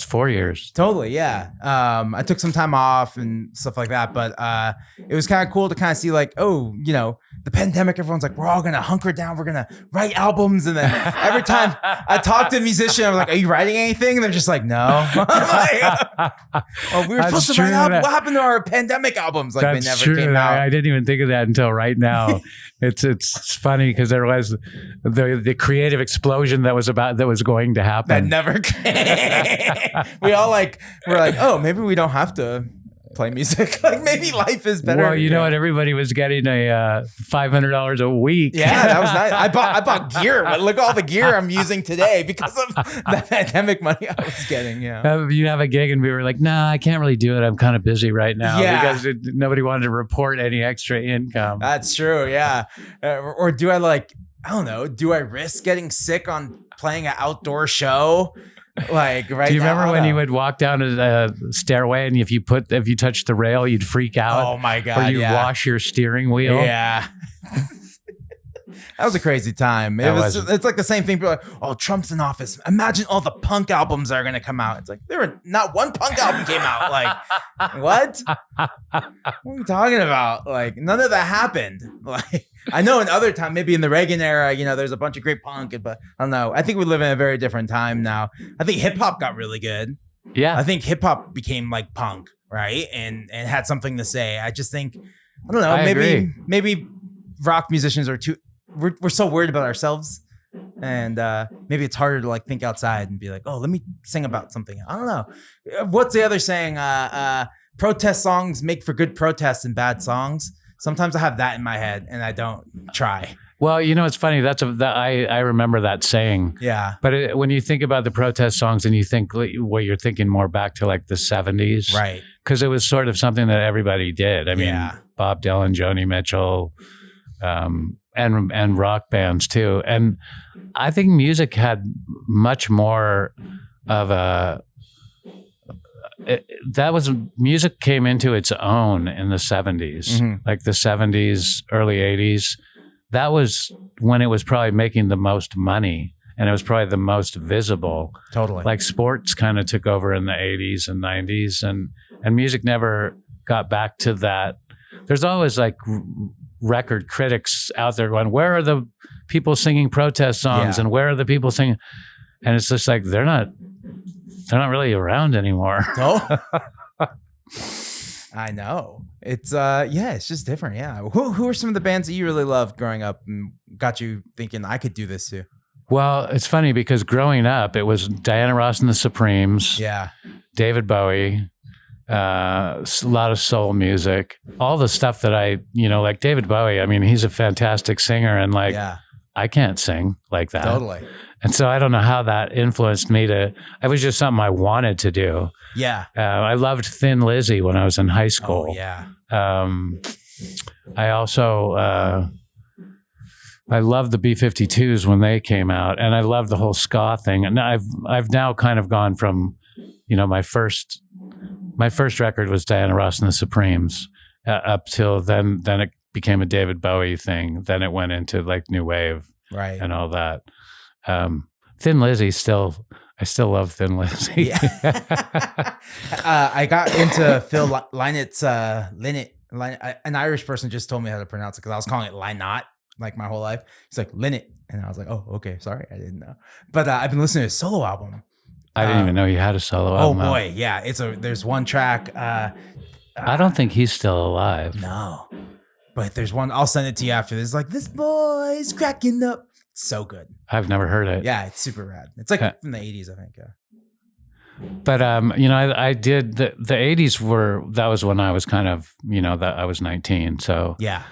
4 years. Totally, yeah. I took some time off and stuff like that, but it was kind of cool to kind of see like, the pandemic, everyone's like, we're all going to hunker down. We're going to write albums. And then every time I talk to a musician, I'm like, are you writing anything? And they're just like, no. We were supposed to write albums. What happened to our pandemic albums? Like they never came out. I didn't even think of that until right now. It's funny because there was the creative explosion that was going to happen. That never came. We're like, oh, maybe we don't have to play music. Like maybe life is better. Well, you know what? Everybody was getting a $500 a week. Yeah, that was nice. I bought gear. Look at all the gear I'm using today because of the pandemic money I was getting. Yeah. You have a gig and we were like, nah, I can't really do it. I'm kind of busy right now because nobody wanted to report any extra income. That's true. Yeah. Or do I I don't know. Do I risk getting sick on playing an outdoor show? Like right. Do you remember when you would walk down a stairway and if you touched the rail, you'd freak out? Oh my God. Or you'd wash your steering wheel? Yeah. That was a crazy time. It's like the same thing. People are like, oh, Trump's in office. Imagine all the punk albums that are going to come out. It's like, not one punk album came out. Like, what? What are you talking about? Like, none of that happened. Like, I know in other time, maybe in the Reagan era, there's a bunch of great punk, but I don't know. I think we live in a very different time now. I think hip hop got really good. Yeah. I think hip hop became like punk, right? And had something to say. I just think, I don't know, maybe rock musicians are we're so worried about ourselves, and maybe it's harder to like think outside and be like, oh, let me sing about something. I don't know. What's the other saying? protest songs make for good protests and bad songs. Sometimes I have that in my head and I don't try. Well, it's funny. I remember that saying. Yeah. But when you think about the protest songs and you think you're thinking more back to like the 70s. Right. Because it was sort of something that everybody did. I mean, Bob Dylan, Joni Mitchell, and rock bands too. And I think music had much more of music came into its own in the 70s, like the 70s, early 80s. That was when it was probably making the most money and it was probably the most visible. Totally. Like sports kind of took over in the 80s and 90s and music never got back to that. There's always like record critics out there going, where are the people singing protest songs and where are the people singing? And it's just like, they're not really around anymore. No. I know. It's it's just different. Yeah. Who are some of the bands that you really loved growing up and got you thinking I could do this too? Well, it's funny because growing up, it was Diana Ross and the Supremes. Yeah. David Bowie, a lot of soul music, all the stuff that like David Bowie. I mean, he's a fantastic singer and I can't sing like that. Totally. And so I don't know how that influenced me it was just something I wanted to do. Yeah. I loved Thin Lizzy when I was in high school. Oh, yeah. I also, I loved the B-52s when they came out and I loved the whole ska thing. And I've now kind of gone from, my first record was Diana Ross and the Supremes up till then it became a David Bowie thing. Then it went into like new wave and all that. Thin Lizzy I still love Thin Lizzy. Yeah. I got into Phil Lynott. An Irish person just told me how to pronounce it because I was calling it Lynott like my whole life. He's like Lynott, and I was like, oh, okay, sorry, I didn't know. But I've been listening to his solo album. I didn't even know you had a solo album. Oh boy, yeah. There's one track. I don't think he's still alive. No, but there's one. I'll send it to you after this. Like, this boy's cracking up. It's so good. I've never heard it. Yeah, it's super rad. It's like from the 80s, I think. Yeah. But I did the 80s that was when I was kind of that I was 19. So yeah.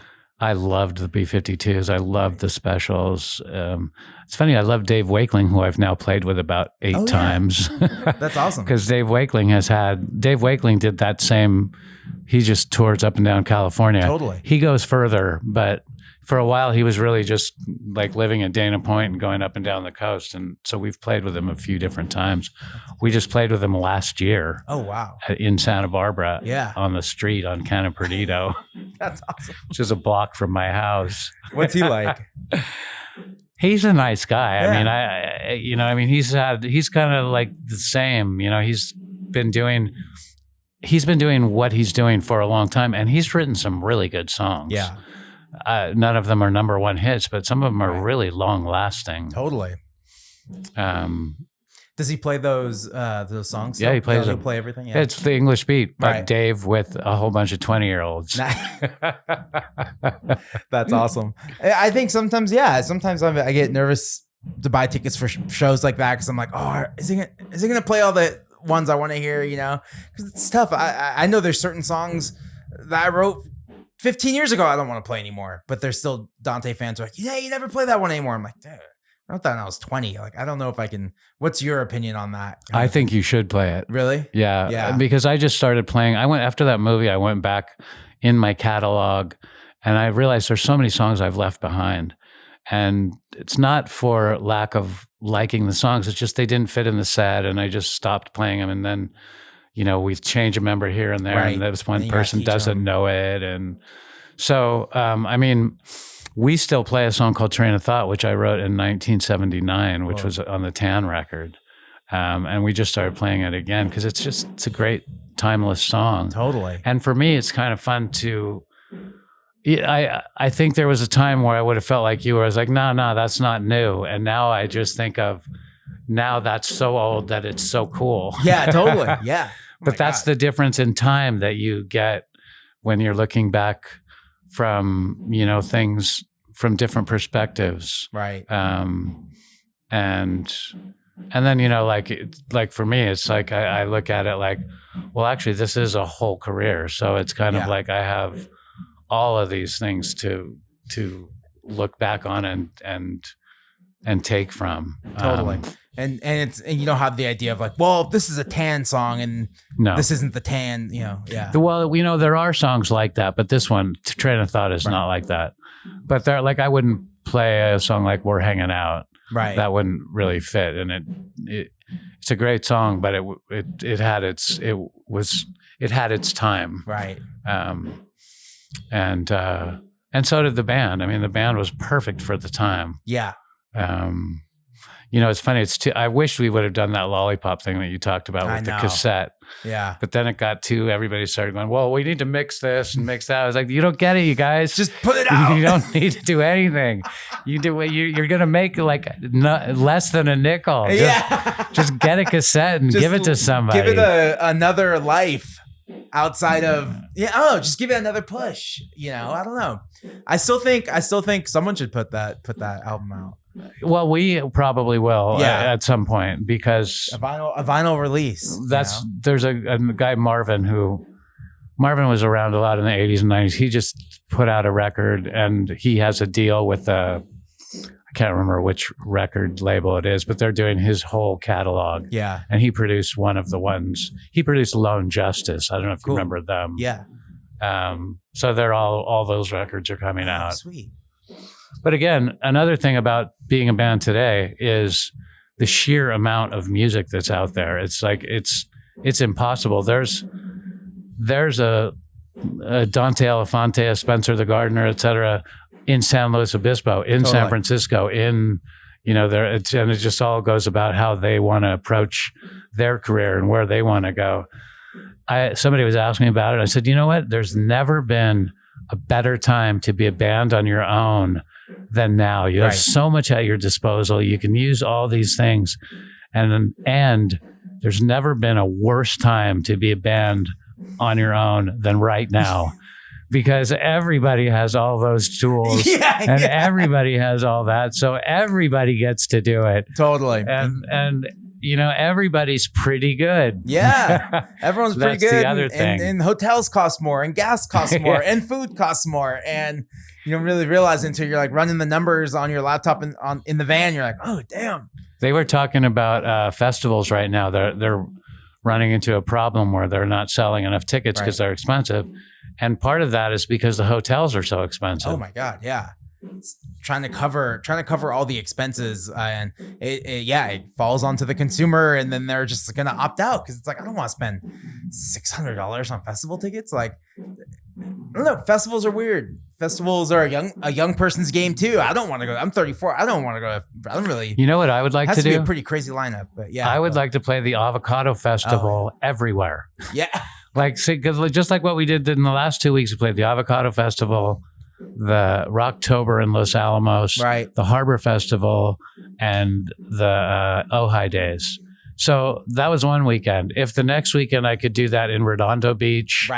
I loved the B-52s. I loved the specials. It's funny. I love Dave Wakeling, who I've now played with about 8 times. That's awesome. Because Dave Wakeling did that same. He just tours up and down California. Totally. He goes further, but for a while he was really just like living at Dana Point and going up and down the coast. And so we've played with him a few different times. We just played with him last year. Oh, wow. In Santa Barbara. Yeah. On the street on Canna Perdido. That's awesome. Which is a block from my house. What's he like? He's a nice guy. Yeah. I mean, he's kind of like the same, he's been doing what he's doing for a long time and he's written some really good songs. Yeah. None of them are number one hits, but some of them are really long lasting. Totally. Does he play those songs? Yeah, he plays them. He'll play everything. Yeah. It's the English beat, but Dave with a whole bunch of 20-year-olds. That's awesome. I think sometimes I get nervous to buy tickets for shows like that because I'm like, oh, is he gonna play all the ones I want to hear? Because it's tough. I know there's certain songs that I wrote 15 years ago I don't want to play anymore, but there's still Dante fans who are like, yeah, you never play that one anymore. I'm like, dude, I wrote that when I was 20. Like, I don't know if I can. What's your opinion on that? I think you should play it. Really? Yeah. Yeah. Because I just started playing. After that movie, I went back in my catalog and I realized there's so many songs I've left behind. And it's not for lack of liking the songs. It's just they didn't fit in the set and I just stopped playing them. And then, we change a member here and there, and this one person doesn't know it. And so, we still play a song called Train of Thought, which I wrote in 1979, which was on the Tan record. And we just started playing it again because it's a great timeless song. Totally. And for me, it's kind of fun to, I think there was a time where I would have felt like you, where I was like, no, that's not new. And now I just think of, now that's so old that it's so cool. Yeah, totally. Yeah. But that's the difference in time that you get when you're looking back from, things from different perspectives. Right. And And then, like for me, it's like I look at it like, well, actually, this is a whole career. So it's kind of like I have all of these things to look back on and take from. Totally. And you don't have the idea of like, well, this is a Tan song and this isn't the Tan, Well, there are songs like that, but this one, Train of Thought, is not like that. But they're like, I wouldn't play a song like We're Hanging Out. Right. That wouldn't really fit. And it's a great song, but it had its time. Right. And so did the band. I mean, the band was perfect for the time. Yeah. It's funny. I wish we would have done that lollipop thing that you talked about with the cassette. Yeah. But then it got everybody started going, well, we need to mix this and mix that. I was like, you don't get it, you guys. Just put it out. You don't need to do anything. You're going to make like less than a nickel. Just get a cassette and give it to somebody. Give it another life outside of, just give it another push. I don't know. I still think someone should put that album out. Well, we probably will at some point, because a vinyl release. There's a guy, Marvin was around a lot in the 80s and 90s. He just put out a record, and he has a deal with I can't remember which record label it is, but they're doing his whole catalog. Yeah. And he produced one of the ones. He produced Lone Justice. I don't know if you remember them. Yeah. So they're all those records are coming out. Sweet. But again, another thing about being a band today is the sheer amount of music that's out there. It's like it's impossible. There's a Dante Elephante, a Spencer the Gardner, etc., in San Luis Obispo, in San Francisco, in there, and it just all goes about how they want to approach their career and where they want to go. Somebody was asking me about it. I said, you know what? There's never been a better time to be a band on your own than now. You have so much at your disposal. You can use all these things, and there's never been a worse time to be a band on your own than right now, because everybody has all those tools and everybody has all that, so everybody gets to do it. Totally. And everybody's pretty good. Yeah, everyone's pretty good. That's the other thing. And hotels cost more, and gas costs more, and food costs more, and you don't really realize until you're like running the numbers on your laptop in the van. You're like, oh damn. They were talking about festivals right now. They're running into a problem where they're not selling enough tickets because they're expensive, and part of that is because the hotels are so expensive. Oh my God, yeah. It's trying to cover all the expenses, and it falls onto the consumer, and then they're just gonna opt out because it's like, I don't want to spend $600 on festival tickets. Like, I don't know, festivals are weird. Festivals are a young person's game too. I don't want to go. I'm 34. I don't want to go. I don't really. You know what I would like to do? Be a pretty crazy lineup, but yeah. I would like to play the Avocado Festival everywhere. Yeah. Like, just like what we did in the last 2 weeks, we played the Avocado Festival, the Rocktober in Los Alamos, the Harbor Festival, and the Ojai Days. So that was one weekend. If the next weekend I could do that in Redondo Beach,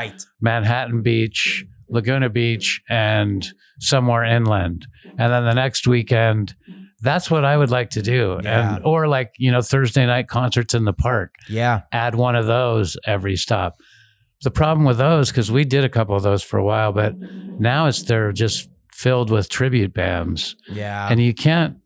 Manhattan Beach, Laguna Beach, and somewhere inland, and then the next weekend, that's what I would like to do. Yeah. Or like, Thursday night concerts in the park. Yeah. Add one of those every stop. The problem with those, because we did a couple of those for a while, but now they're just filled with tribute bands. Yeah. And you can't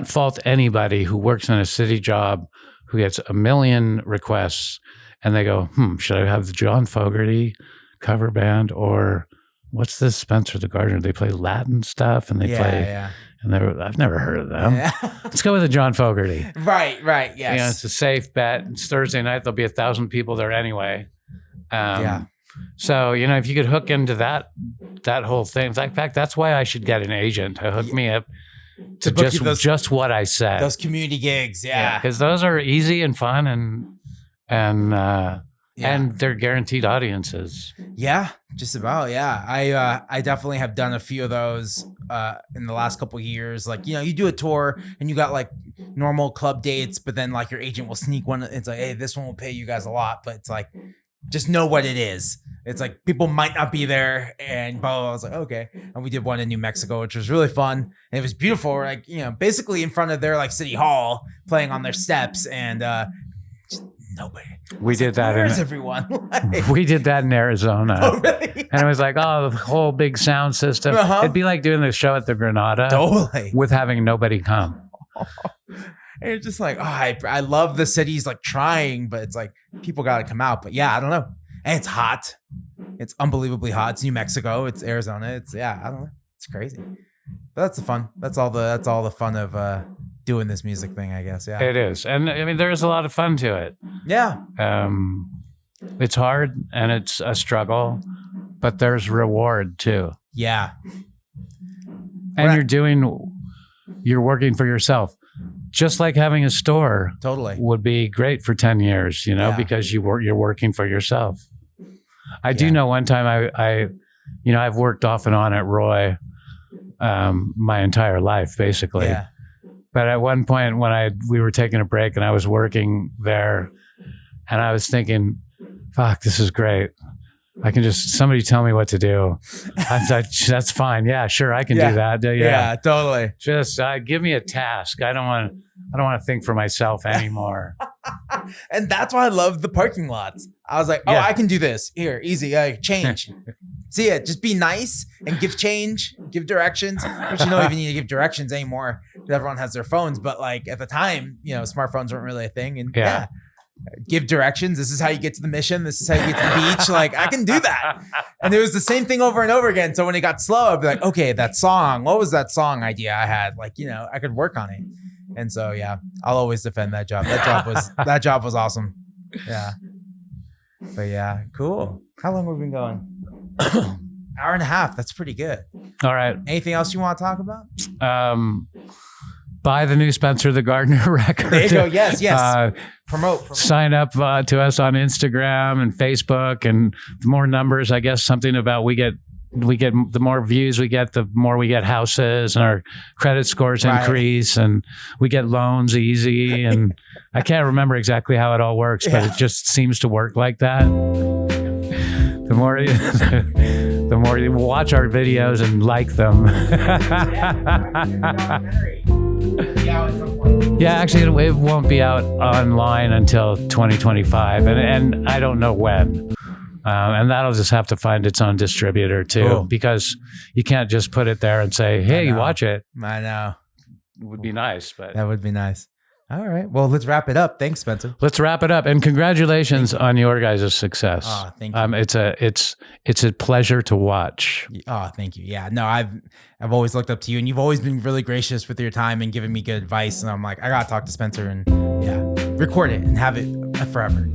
fault anybody who works in a city job who gets a million requests and they go, should I have the John Fogerty cover band, or what's this Spencer the Gardner? They play Latin stuff and they play, and I've never heard of them. Yeah. Let's go with the John Fogerty. Right, yes. It's a safe bet. It's Thursday night. There'll be 1,000 people there anyway. So, if you could hook into that whole thing. In fact, that's why I should get an agent to hook me up to just what I said. Those community gigs, because those are easy and fun, and they're guaranteed audiences. Yeah, just about. Yeah, I definitely have done a few of those in the last couple of years. Like, you do a tour and you got like normal club dates, but then like your agent will sneak one. It's like, hey, this one will pay you guys a lot, but it's like, just know what it is. It's like people might not be there, and blah, blah, blah. I was like, okay. And we did one in New Mexico, which was really fun. And it was beautiful. We're like, basically in front of their like city hall, playing on their steps, and just nobody. We did that. Where's everyone? We did that in Arizona. Oh, really? And it was like, the whole big sound system. It'd be like doing the show at the Granada. Totally. With having nobody come. And it's just like, I love the cities like trying, but it's like people got to come out. But yeah, I don't know. And it's hot. It's unbelievably hot. It's New Mexico. It's Arizona. I don't know. It's crazy. But that's the fun. That's all the fun of doing this music thing, I guess. Yeah, it is. And I mean, there's a lot of fun to it. Yeah. It's hard and it's a struggle, but there's reward too. Yeah. And you're working for yourself. Just like having a store totally would be great for 10 years, because you're working for yourself. I do know one time I've worked off and on at Roy my entire life, basically. Yeah. But at one point when we were taking a break and I was working there and I was thinking, fuck, this is great. I can somebody tell me what to do. I thought, that's fine. Yeah, sure. I can do that. Yeah, totally. Just give me a task. I don't want to think for myself anymore. And that's why I love the parking lots. I was like, I can do this. Here, easy. Change. See it. Just be nice and give change, give directions. Which you don't even need to give directions anymore. Everyone has their phones. But like at the time, smartphones weren't really a thing. And give directions. This is how you get to the mission. This is how you get to the beach. Like I can do that. And it was the same thing over and over again. So when it got slow, I'd be like, okay, that song. What was that song idea I had? Like, I could work on it. And so, yeah, I'll always defend that job. That job was awesome. Yeah. But yeah, cool. How long have we been going? Hour and a half. That's pretty good. All right. Anything else you want to talk about? Buy the new Spencer the Gardner record. There you go. Yes. Promote. Sign up to us on Instagram and Facebook, and the more numbers, I guess something about we get the more views we get, the more we get houses, and our credit scores increase, and we get loans easy. And I can't remember exactly how it all works, but it just seems to work like that. The more you watch our videos and like them. Yeah, actually, it won't be out online until 2025, and I don't know when. And that'll just have to find its own distributor too, because you can't just put it there and say, "Hey, watch it." I know. It would be nice, but that would be nice. All right. Well, let's wrap it up. Thanks, Spencer. Let's wrap it up, and congratulations on your guys' success. Oh, thank you. It's a pleasure to watch. Oh, thank you. Yeah. No, I've always looked up to you, and you've always been really gracious with your time and giving me good advice. And I'm like, I gotta talk to Spencer and record it and have it forever.